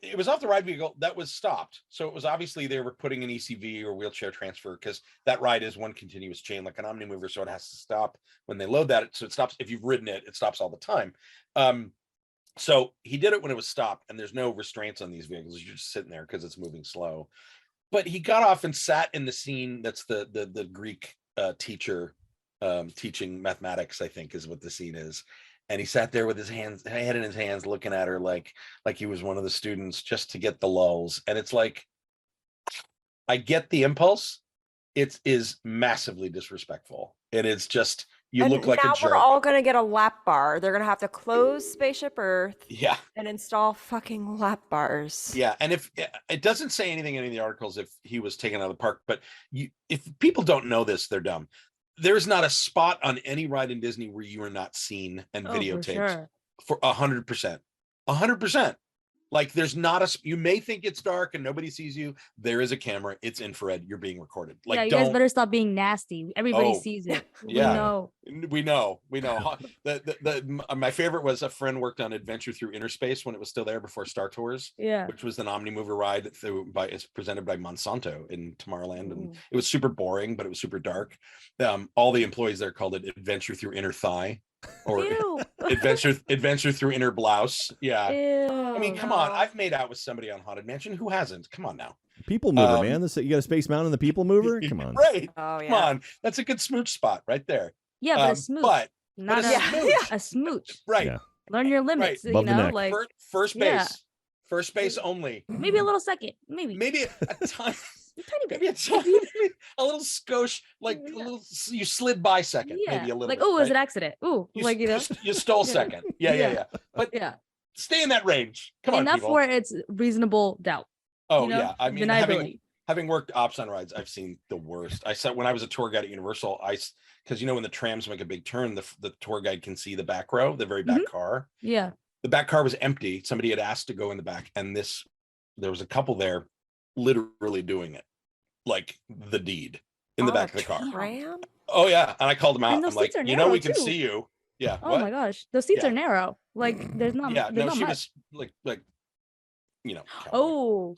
It was off the ride vehicle that was stopped. So it was obviously they were putting an ECV or wheelchair transfer, because that ride is one continuous chain like an omnimover, so it has to stop when they load that. So it stops. If you've ridden it, it stops all the time. So he did it when it was stopped, and there's no restraints on these vehicles. You're just sitting there because it's moving slow. But he got off and sat in the scene. That's the Greek teacher teaching mathematics, I think is what the scene is. And he sat there with his head in his hands, looking at her like he was one of the students, just to get the lulls. And it's like, I get the impulse. It is massively disrespectful. It is just, you look like a jerk. Now we're all going to get a lap bar. They're going to have to close Spaceship Earth. Yeah. And install fucking lap bars. Yeah. And if it doesn't say anything in any of the articles if he was taken out of the park, but if people don't know this, they're dumb. There's not a spot on any ride in Disney where you are not seen and videotaped for 100%. 100%. Like, there's not you may think it's dark and nobody sees you. There is a camera. It's infrared. You're being recorded. Like, you guys better stop being nasty. Everybody sees it. Yeah. We know. My favorite was a friend worked on Adventure Through Inner Space when it was still there before Star Tours. Yeah. Which was an Omnimover ride it's presented by Monsanto in Tomorrowland. And it was super boring, but it was super dark. All the employees there called it Adventure Through Inner Thigh. Or adventure through inner blouse. Yeah. Ew. I mean, come on. I've made out with somebody on Haunted Mansion. Who hasn't? Come on now. People Mover, man. You got a Space Mountain, the People Mover. Come on. Right. Oh, yeah. Come on. That's a good smooch spot right there. Yeah, but a smooch. Not a smooch. Right. Yeah. Learn your limits. Right. You know, like first base. Yeah. First base only. Maybe a little second. Maybe a tiny. Maybe a little skosh, like a little, you slid by second, maybe a little. Like, bit, oh, it was an accident. Ooh, you stole second. Yeah. But stay in that range. Come on, enough people. where it's reasonable doubt. Oh yeah, I mean, having worked ops on rides, I've seen the worst. I said when I was a tour guide at Universal, because when the trams make a big turn, the tour guide can see the back row, the very back car. Yeah, the back car was empty. Somebody had asked to go in the back, and there was a couple there, literally doing it. Like the deed in the back of the car. Tram? Oh yeah, and I called him out. I'm like, we can too. See you. Yeah. Oh my gosh, those seats are narrow. Like, there's not. Yeah. No, she much. was like. Oh.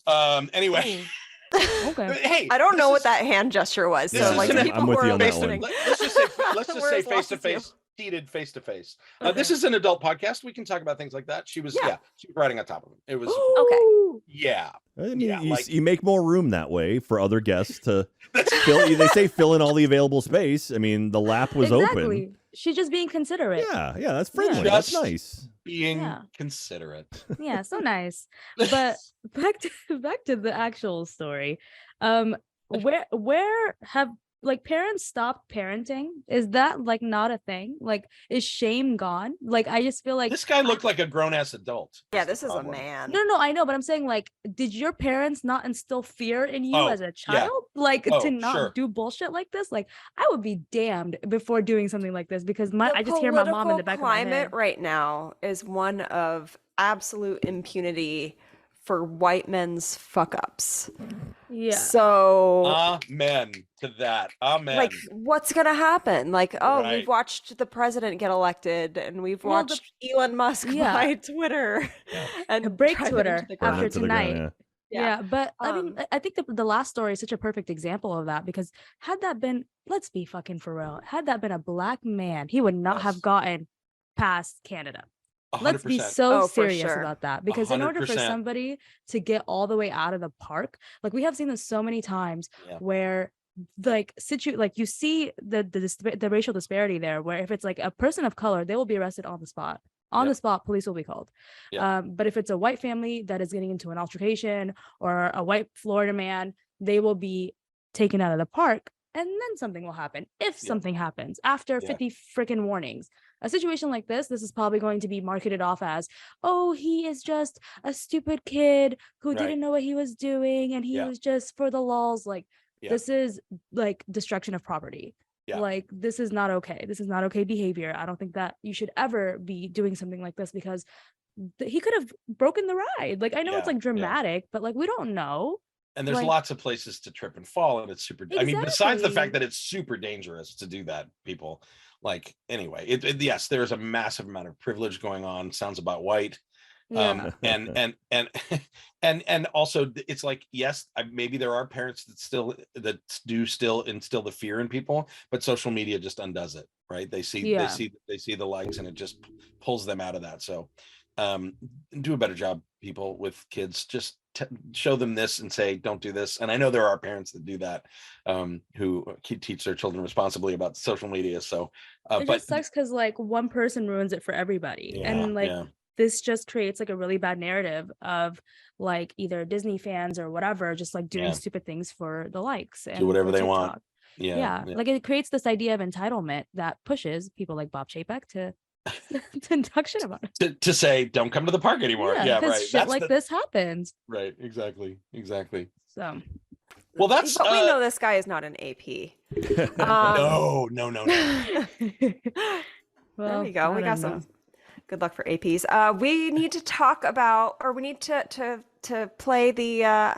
Anyway. Okay. Hey, I don't know what that hand gesture was. So like, I'm with you on that one. Let's just say face to face. heated face to face. This is an adult podcast. We can talk about things like that. She was riding on top of him. It was Okay. Yeah. I mean, Yeah, you make more room that way for other guests to fill. They say fill in all the available space. I mean, the lap was open. She's just being considerate. Yeah, that's friendly. Yeah. That's nice. Being considerate. Yeah, so nice. But back to the actual story. Where have like parents stopped parenting? Is that like not a thing? Like, is shame gone? Like, I just feel like This guy looked like a grown-ass adult. Yeah, this is a man. No, I know, but I'm saying, like, did your parents not instill fear in you as a child? Like, to not do bullshit like this? Like, I would be damned before doing something like this, because I just hear my mom in the back of my head. The climate right now is one of absolute impunity for white men's fuck ups. Yeah. So amen to that. Amen. Like, what's gonna happen? Like, we've watched the president get elected, and we've watched Elon Musk buy Twitter and break Twitter after tonight. Yeah, but I mean, I think the last story is such a perfect example of that, because had that been, let's be fucking for real, had that been a black man, he would not have gotten past Canada. 100%. Let's be so serious about that, because 100%. in order for somebody to get all the way out of the park, like we have seen this so many times where like you see the racial disparity there, where if it's like a person of color, they will be arrested on the spot. The spot, police will be called. But if it's a white family that is getting into an altercation, or a white Florida man, they will be taken out of the park, and then something will happen. If something happens after 50 freaking warnings. A situation like this is probably going to be marketed off as, oh, he is just a stupid kid who didn't know what he was doing, and he was just for the lulz. Like, this is like destruction of property. Like, this is not okay. This is not okay behavior. I don't think that you should ever be doing something like this, because he could have broken the ride. Like, I know it's like dramatic, but like, we don't know. And there's lots of places to trip and fall, and it's super. I mean, besides the fact that it's super dangerous to do that, people. Like, anyway, yes, there's a massive amount of privilege going on. Sounds about white. And also it's like, yes, maybe there are parents that do still instill the fear in people, but social media just undoes it, right? They see the likes, and it just pulls them out of that. So do a better job, people, with kids. Just show them this and say, don't do this. And I know there are parents that do that, who teach their children responsibly about social media. So it just sucks, because like one person ruins it for everybody. And like this just creates like a really bad narrative of like either Disney fans or whatever just like doing stupid things for the likes and do whatever they want. Like it creates this idea of entitlement that pushes people like Bob Chapek to talk shit about it. To say, don't come to the park anymore. Yeah, right. Shit like this happens. Right. Exactly. So, well, that's. But we know this guy is not an AP. No. Well, there we go. We got some good luck for APs. We need to talk about, or we need to play the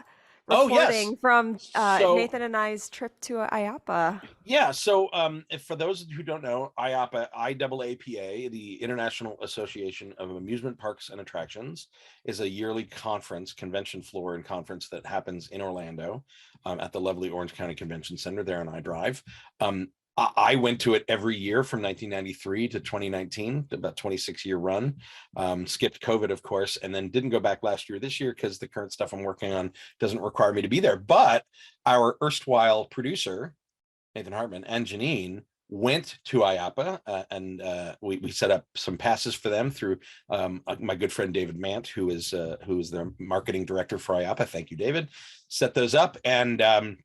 recording from Nathan and I's trip to IAAPA. Yeah. So if for those who don't know, IAAPA, the International Association of Amusement Parks and Attractions, is a yearly convention floor and conference that happens in Orlando at the lovely Orange County Convention Center there on I-Drive. I went to it every year from 1993 to 2019, about 26-year run. Skipped COVID, of course, and then didn't go back last year this year because the current stuff I'm working on doesn't require me to be there. But our erstwhile producer, Nathan Hartman, and Jeanine went to IAAPA, and we set up some passes for them through my good friend David Mant, who is the marketing director for IAAPA. Thank you, David. Set those up, and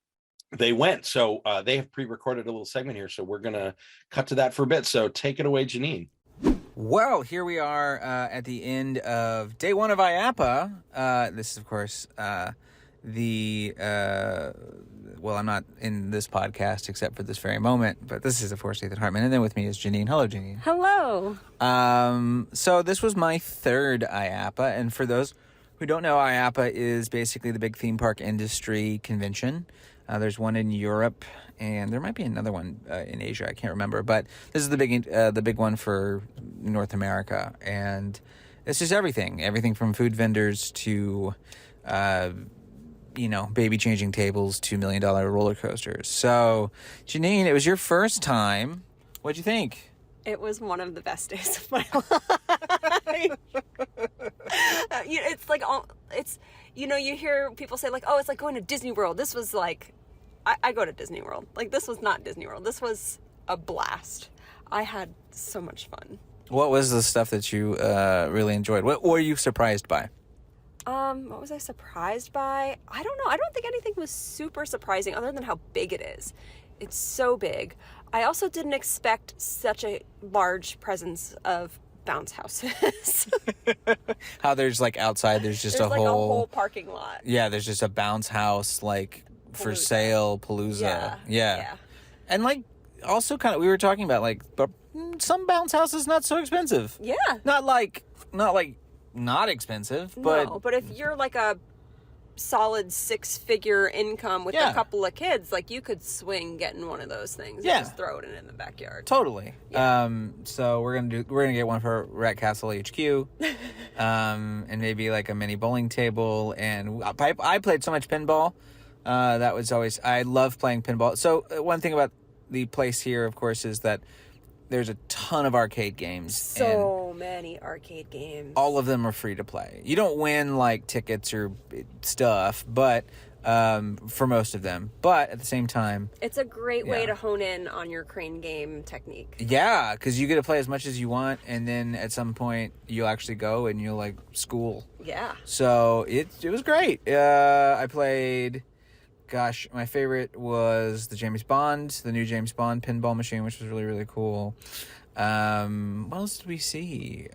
they went. So they have pre-recorded a little segment here, so we're gonna cut to that for a bit. So take it away, Jeanine. Well, here we are at the end of day one of IAAPA. This is, of course, well, I'm not in this podcast except for this very moment, but this is, of course, Nathan Hartman, and then with me is Jeanine. Hello, Jeanine. Hello. So this was my third IAAPA, and for those who don't know, IAAPA is basically the big theme park industry convention. There's one in Europe, and there might be another one in Asia. I can't remember, but this is the big one for North America, and it's just everything from food vendors to baby changing tables to $1 million roller coasters. So, Jeanine, it was your first time. What'd you think? It was one of the best days of my life. It's like, you hear people say like, oh, it's like going to Disney World. This was like, I go to Disney World. Like, this was not Disney World. This was a blast. I had so much fun. What was the stuff that you really enjoyed? What were you surprised by? What was I surprised by? I don't know. I don't think anything was super surprising other than how big it is. It's so big. I also didn't expect such a large presence of bounce houses. How there's like outside, there's just There's a like a whole whole parking lot. Yeah, there's just a bounce house like for sale, palooza. Yeah. And like also kind of we were talking about like but some bounce houses not so expensive. Yeah. Not expensive, but no, but if you're like a solid 6-figure income with a couple of kids, like you could swing getting one of those things and just throw it in the backyard. Totally. So we're gonna get one for Rat Castle HQ, and maybe like a mini bowling table. And I played so much pinball. That was always I love playing pinball. So one thing about the place here, of course, is that there's a ton of arcade games. So many arcade games. All of them are free to play. You don't win like tickets or stuff, but for most of them. But at the same time, it's a great way to hone in on your crane game technique. Yeah, because you get to play as much as you want, and then at some point you'll actually go and you'll like school. Yeah. So it was great. I played. Gosh, my favorite was the new James Bond pinball machine, which was really, really cool. What else did we see?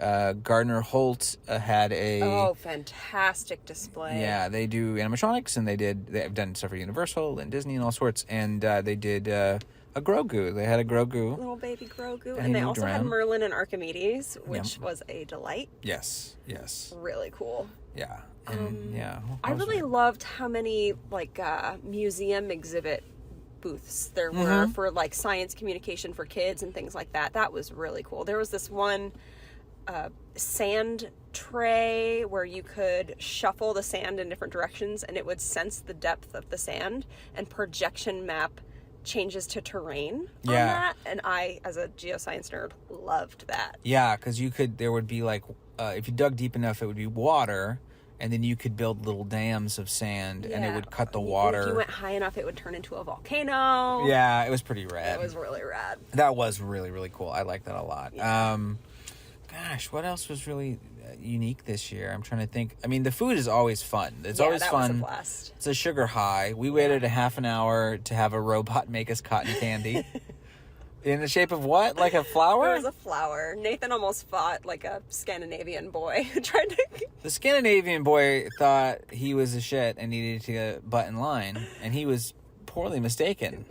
Gardner Holt had a fantastic display. Yeah, they do animatronics, and they've done stuff for Universal and Disney and all sorts. And they did a Grogu. They had a Grogu, little baby Grogu, and they also had Merlin and Archimedes, which was a delight. Yes. Really cool. Yeah. I really loved how many like museum exhibit booths there were for like science communication for kids and things like that. That was really cool. There was this one sand tray where you could shuffle the sand in different directions and it would sense the depth of the sand and projection map changes to terrain on that. And I, as a geoscience nerd, loved that. Yeah, because there would be like, if you dug deep enough, it would be water. And then you could build little dams of sand, and it would cut the water. If you went high enough, it would turn into a volcano. Yeah, it was pretty rad. It was really rad. That was really, really cool. I like that a lot. Yeah. Gosh, what else was really unique this year? I'm trying to think. I mean, the food is always fun. It's always fun. Was a blast. It's a sugar high. We waited a half an hour to have a robot make us cotton candy. In the shape of what? Like a flower? It was a flower. Nathan almost fought like a Scandinavian boy who tried to... The Scandinavian boy thought he was a shit and needed to butt in line, and he was poorly mistaken.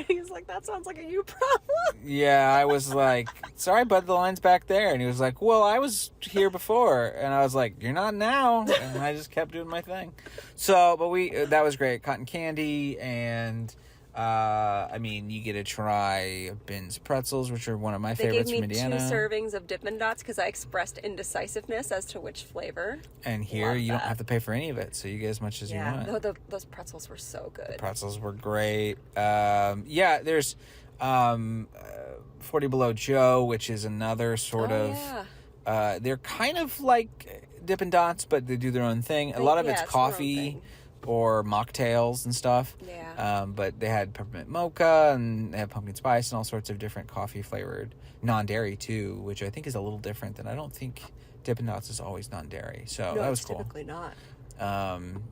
He's like, that sounds like a you problem. Yeah, I was like, sorry, bud, the line's back there. And he was like, well, I was here before. And I was like, you're not now. And I just kept doing my thing. So, but that was great. Cotton candy and... I mean, you get to try Bin's pretzels, which are one of my favorites from Indiana. They gave me 2 servings of Dippin' Dots because I expressed indecisiveness as to which flavor. And here, you don't have to pay for any of it, so you get as much as you want. No, those pretzels were so good. The pretzels were great. There's 40 Below Joe, which is another sort of... Yeah. They're kind of like Dippin' Dots, but they do their own thing. A lot of it's coffee or mocktails and stuff. Yeah. But they had peppermint mocha and they had pumpkin spice and all sorts of different coffee flavored non-dairy too, which I think is a little different than I don't think Dippin' Dots is always non-dairy. So that was cool. Typically not.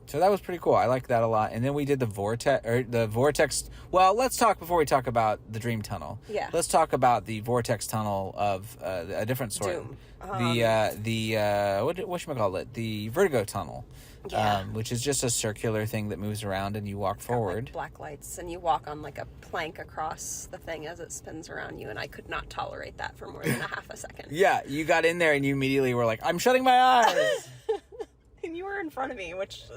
So that was pretty cool. I liked that a lot. And then we did the vortex. Well, let's talk before we talk about the Dream Tunnel. Yeah. Let's talk about the vortex tunnel of a different sort. Doom. What whatchamacallit? The Vertigo Tunnel. Yeah. Which is just a circular thing that moves around and you walk forward. Like black lights, and you walk on like a plank across the thing as it spins around you, and I could not tolerate that for more than a half a second. Yeah, you got in there and you immediately were like, I'm shutting my eyes. And you were in front of me,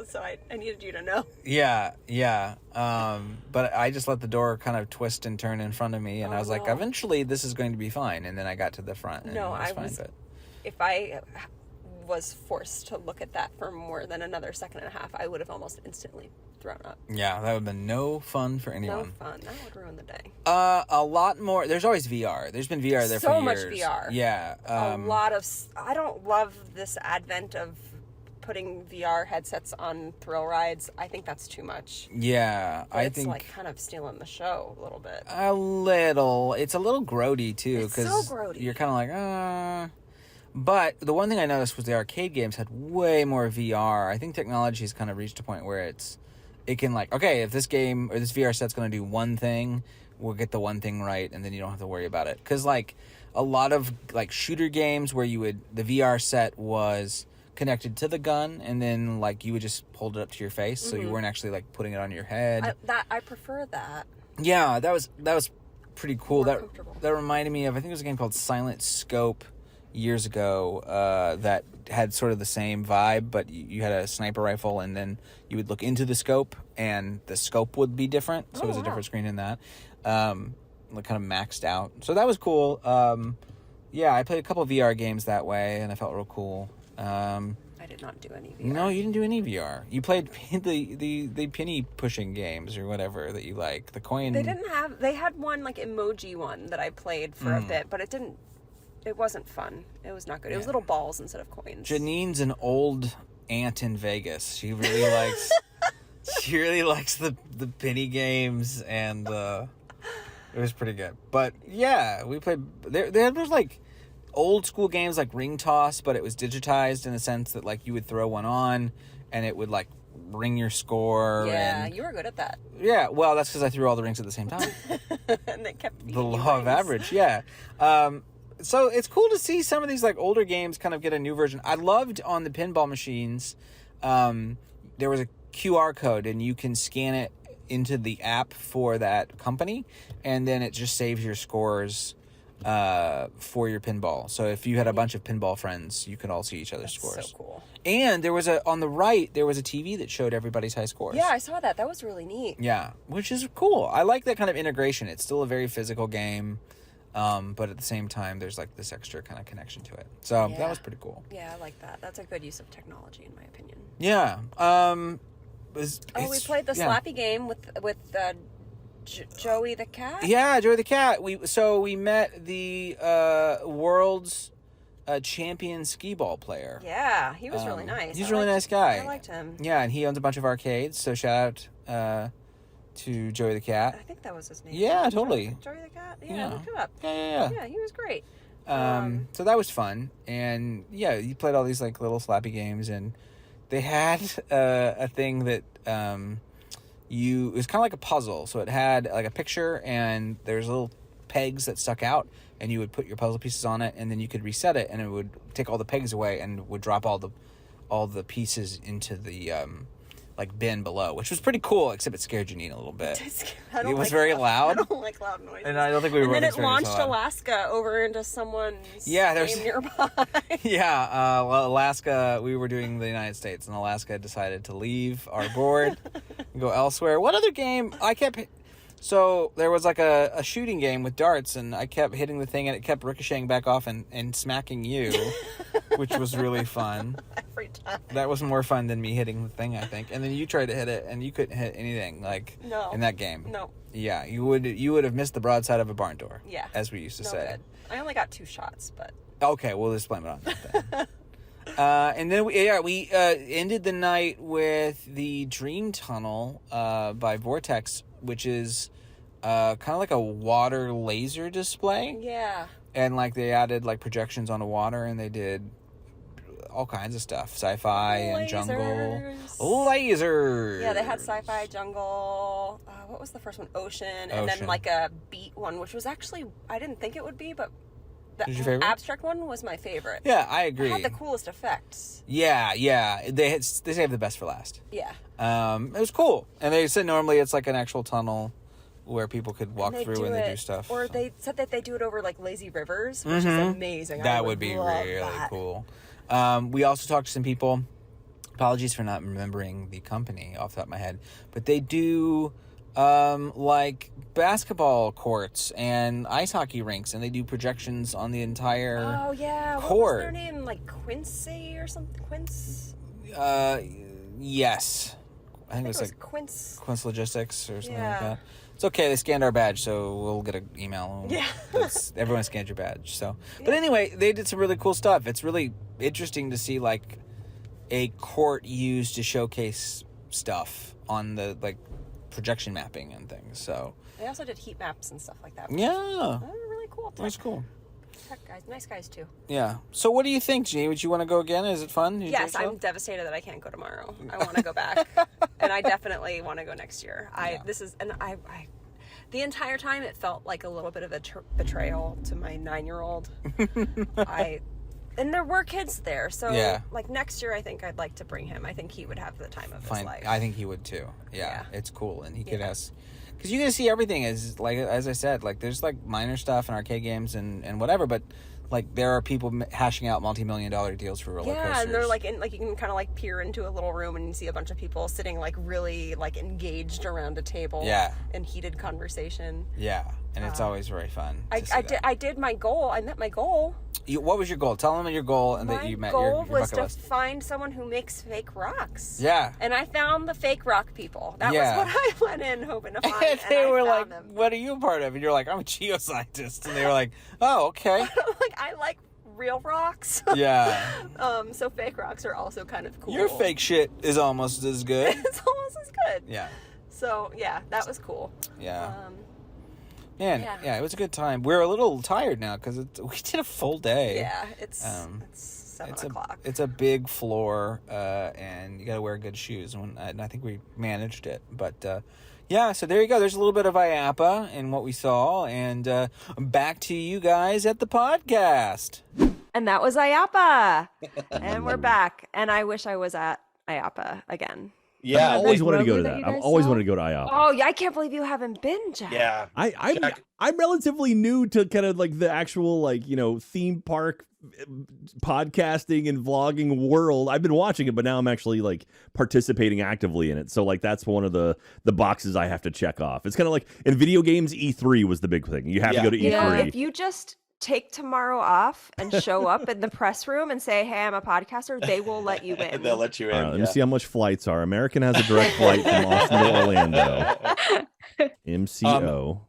so I needed you to know. Yeah. But I just let the door kind of twist and turn in front of me, and I was like, eventually this is going to be fine. And then I got to the front, and it was fine. But if I was forced to look at that for more than another second and a half, I would have almost instantly thrown up. Yeah, that would have been no fun for anyone. No fun. That would ruin the day. A lot more. There's always VR. There's been VR there for years. So much VR. Yeah. A lot of... I don't love this advent of putting VR headsets on thrill rides. I think that's too much. Yeah, But I it's think like kind of stealing the show a little bit. a little. It's a little grody too, It's so because grody. you're kind of like, But the one thing I noticed was the arcade games had way more VR. I think technology has kind of reached a point where it can like, okay, if this game or this VR set's going to do one thing, we'll get the one thing right, and then you don't have to worry about it. Because like a lot of like shooter games where the VR set was connected to the gun, and then like you would just hold it up to your face, so you weren't actually like putting it on your head. I prefer that. Yeah, that was pretty cool. More That comfortable. that reminded me of, I think it was a game called Silent Scope years ago, that had sort of the same vibe, but you had a sniper rifle, and then you would look into the scope, and the scope would be different, so it was a different screen in that, like kind of maxed out. So that was cool. Yeah, I played a couple of VR games that way, and I felt real cool. I did not do any VR. No, you didn't do any VR. You played the penny pushing games or whatever that you like. The coin. They had one like emoji one that I played for a bit, but it wasn't fun. It was not good. It was little balls instead of coins. Janine's an old aunt in Vegas. She really likes the penny games, and it was pretty good. But yeah, we played. There was like old school games like ring toss, but it was digitized in the sense that like you would throw one on, and it would like ring your score. Yeah, and, you were good at that. Yeah, well, that's because I threw all the rings at the same time. And they kept The law of average, yeah. So it's cool to see some of these like older games kind of get a new version. I loved on the pinball machines, there was a QR code, and you can scan it into the app for that company, and then it just saves your scores for your pinball. So if you had a bunch of pinball friends, you could all see each other's scores. So cool. And there was on the right, there was a TV that showed everybody's high scores. Yeah, I saw that. That was really neat. Yeah, which is cool. I like that kind of integration. It's still a very physical game, but at the same time, there's like this extra kind of connection to it. So that was pretty cool. Yeah, I like that. That's a good use of technology, in my opinion. Yeah. We played the Slappy game with Joey the cat. Yeah, Joey the cat. We met the world's champion skee ball player. Yeah, he was really nice. He's a really nice guy. I liked him. Yeah, and he owns a bunch of arcades. So shout out to Joey the cat. I think that was his name. Yeah, totally. Joey the cat. Yeah, Yeah. look it up. Yeah. Yeah, he was great. So that was fun, and yeah, you played all these like little Slappy games, and they had a thing that it was kind of like a puzzle. So it had like a picture, and there's little pegs that stuck out, and you would put your puzzle pieces on it, and then you could reset it, and it would take all the pegs away and would drop all the pieces into the like bin below, which was pretty cool, except it scared Jeanine a little bit. It was very loud. I don't like loud noises. And I don't think we were. And then it experiencing launched so loud. Alaska over into someone's there's game nearby. Yeah, Alaska. We were doing the United States, and Alaska decided to leave our board and go elsewhere. What other game? So there was like a shooting game with darts, and I kept hitting the thing, and it kept ricocheting back off and smacking you, which was really fun. Every time. That was more fun than me hitting the thing, I think. And then you tried to hit it, and you couldn't hit anything in that game. No. Yeah, you would have missed the broadside of a barn door. Yeah. As we used to say. Good. I only got 2 shots, but. Okay, we'll just blame it on that then. And then we ended the night with the Dream Tunnel by Vortex, which is kind of like a water laser display. Yeah. And like they added like projections on the water, and they did all kinds of stuff, sci-fi and jungle. Lasers. Yeah, they had sci-fi, jungle. What was the first one? Ocean, and then like a beat one, which was actually I didn't think it would be, but the abstract one was my favorite. Yeah, I agree. It had the coolest effects. Yeah. They saved the best for last. Yeah. It was cool, and they said normally it's like an actual tunnel where people could walk through and they do stuff. Or they said that they do it over like lazy rivers, which is amazing. That would be really cool. We also talked to some people. Apologies for not remembering the company off the top of my head, but they do like basketball courts and ice hockey rinks, and they do projections on the entire court. What was their name? Like Quincy or something? Quince? Yes. I think it was was like Quince. Quince Logistics or something like Yeah. that. It's okay. They scanned our badge, so we'll get an email. Yeah. Everyone scanned your badge. So, but anyway, they did some really cool stuff. It's really interesting to see like a court used to showcase stuff on the like projection mapping and things. So They also did heat maps and stuff like that. yeah, They were really cool. that's cool. Tech guys, nice guys too. Yeah. So what do you think, Jeanine? Would you want to go again? Is it fun? You Yes, enjoy I'm yourself? devastated that I can't go tomorrow. I want to go back, and I definitely want to go next year. The entire time it felt like a little bit of a betrayal to my 9-year-old. And there were kids there, so like next year I think I'd like to bring him. I think he would have the time of his life. I think he would too. Yeah. It's cool, and he could ask. Because you get to see everything, as I said, like there's like minor stuff in arcade games and whatever, but like there are people hashing out multi-million-dollar deals for roller coasters. Yeah, and they're like you can kind of like peer into a little room and you see a bunch of people sitting like really like engaged around a table. Yeah. In heated conversation. Yeah, and it's always very fun. I did my goal. I met my goal. What was your goal? Tell them your goal and that you met your goal was bucket to list. find someone who makes fake rocks. Yeah. And I found the fake rock people. That was what I went in hoping to find. And they were like, them. "What are you a part of?" And you're like, "I'm a geoscientist." And they were like, "Oh, okay." I'm like, I like real rocks. Yeah. So fake rocks are also kind of cool. Your fake shit is almost as good. It's almost as good. Yeah. So yeah, that was cool. Yeah. Man, yeah, it was a good time. We're a little tired now because we did a full day. Yeah, it's 7 o'clock. It's a big floor, and you got to wear good shoes. And I think we managed it. But yeah, so there you go. There's a little bit of IAAPA in what we saw, and back to you guys at the podcast. And that was IAAPA, and we're back. And I wish I was at IAAPA again. Yeah, I always wanted to go to that. I've always wanted to go to IAAPA. Oh yeah, I can't believe you haven't been, Jack. Yeah, I'm relatively new to kind of like the actual theme park podcasting and vlogging world. I've been watching it, but now I'm actually like participating actively in it. So like that's one of the boxes I have to check off. It's kind of like in video games, E3 was the big thing. You have to go to E3. If you just take tomorrow off and show up in the press room and say, "Hey, I'm a podcaster," they will let you in. They'll let you in. Let me see how much flights are. American has a direct flight from Austin to Orlando. MCO.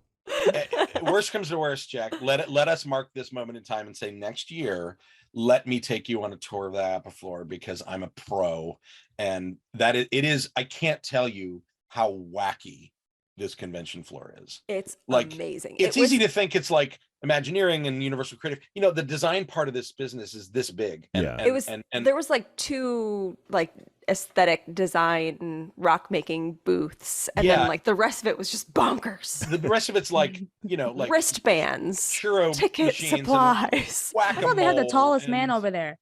Worst comes to worst, Jack. Let us mark this moment in time and say next year, let me take you on a tour of the IAAPA floor because I'm a pro, and it is. I can't tell you how wacky this convention floor is. It's like amazing. It's easy to think it's like Imagineering and Universal Creative. The design part of this business is this big. And there was like 2 like aesthetic design rock making booths, and then like the rest of it was just bonkers. The rest of it's like like wristbands, churro ticket machines, supplies. I thought they had the tallest man over there.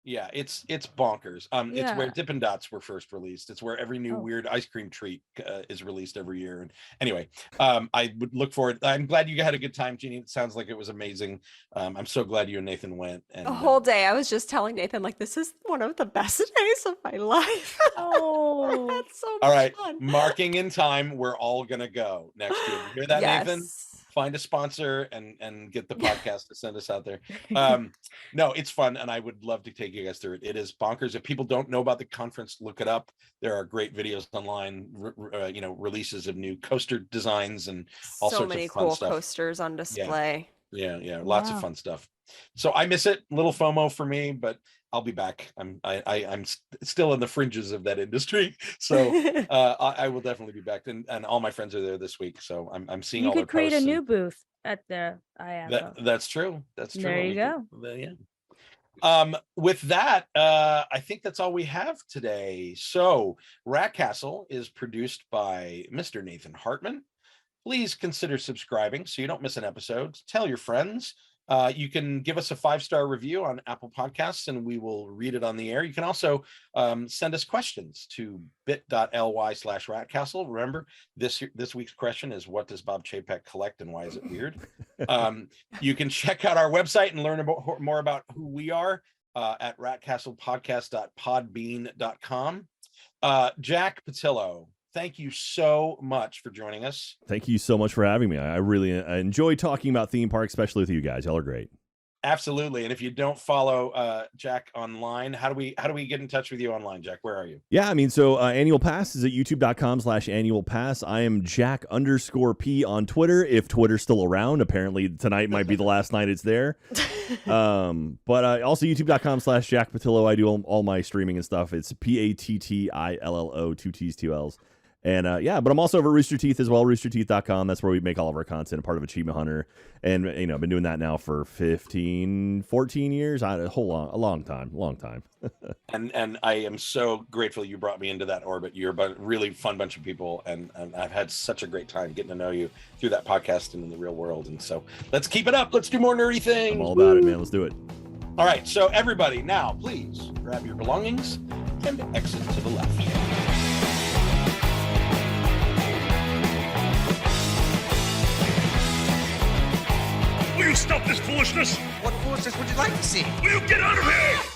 Yeah, it's bonkers. It's where Dippin' Dots were first released. It's where every new weird ice cream treat is released every year. And anyway, I would look forward. I'm glad you had a good time, Jeannie. It sounds like it was amazing. I'm so glad you and Nathan went. And the whole day, I was just telling Nathan, like, this is one of the best days of my life. Oh, that's so much all right, fun. Marking in time, we're all gonna go next year. You hear that, Nathan? Find a sponsor and get the podcast to send us out there. No, it's fun, and I would love to take you guys through it. It is bonkers. If people don't know about the conference, look it up. There are great videos online, releases of new coaster designs and all sorts of fun stuff. So many cool coasters on display. Yeah, lots of fun stuff. So I miss it. Little FOMO for me, but I'll be back. I'm still in the fringes of that industry, so I will definitely be back. And all my friends are there this week, so I'm seeing. You all could their create a posts new booth at the IAAPA. That's true. That's true. There you go. With that, I think that's all we have today. So Rat Castle is produced by Mr. Nathan Hartman. Please consider subscribing so you don't miss an episode. Tell your friends. You can give us a 5-star review on Apple Podcasts and we will read it on the air. You can also send us questions to bit.ly/ratcastle. Remember, this week's question is, what does Bob Chapek collect and why is it weird? You can check out our website and learn more about who we are at ratcastlepodcast.podbean.com. Jack Pattillo, thank you so much for joining us. Thank you so much for having me. I really enjoy talking about theme parks, especially with you guys. Y'all are great. Absolutely. And if you don't follow Jack online, how do we get in touch with you online, Jack? Where are you? Yeah, I mean, so Annual Pass is at youtube.com/annual pass. I am Jack_P on Twitter, if Twitter's still around. Apparently tonight might be the last night it's there. But also youtube.com/Jack Pattillo. I do all my streaming and stuff. It's PATTILLO, 2 T's, 2 L's. And yeah, but I'm also over at Rooster Teeth as well, roosterteeth.com. That's where we make all of our content, part of Achievement Hunter. And, you know, I've been doing that now for 14 years, a long time. And I am so grateful you brought me into that orbit. You're a really fun bunch of people. And I've had such a great time getting to know you through that podcast and in the real world. And so let's keep it up. Let's do more nerdy things. I'm all about it, man. Let's do it. All right. So everybody now, please grab your belongings and exit to the left. Will you stop this foolishness? What foolishness would you like to see? Will you get out of here?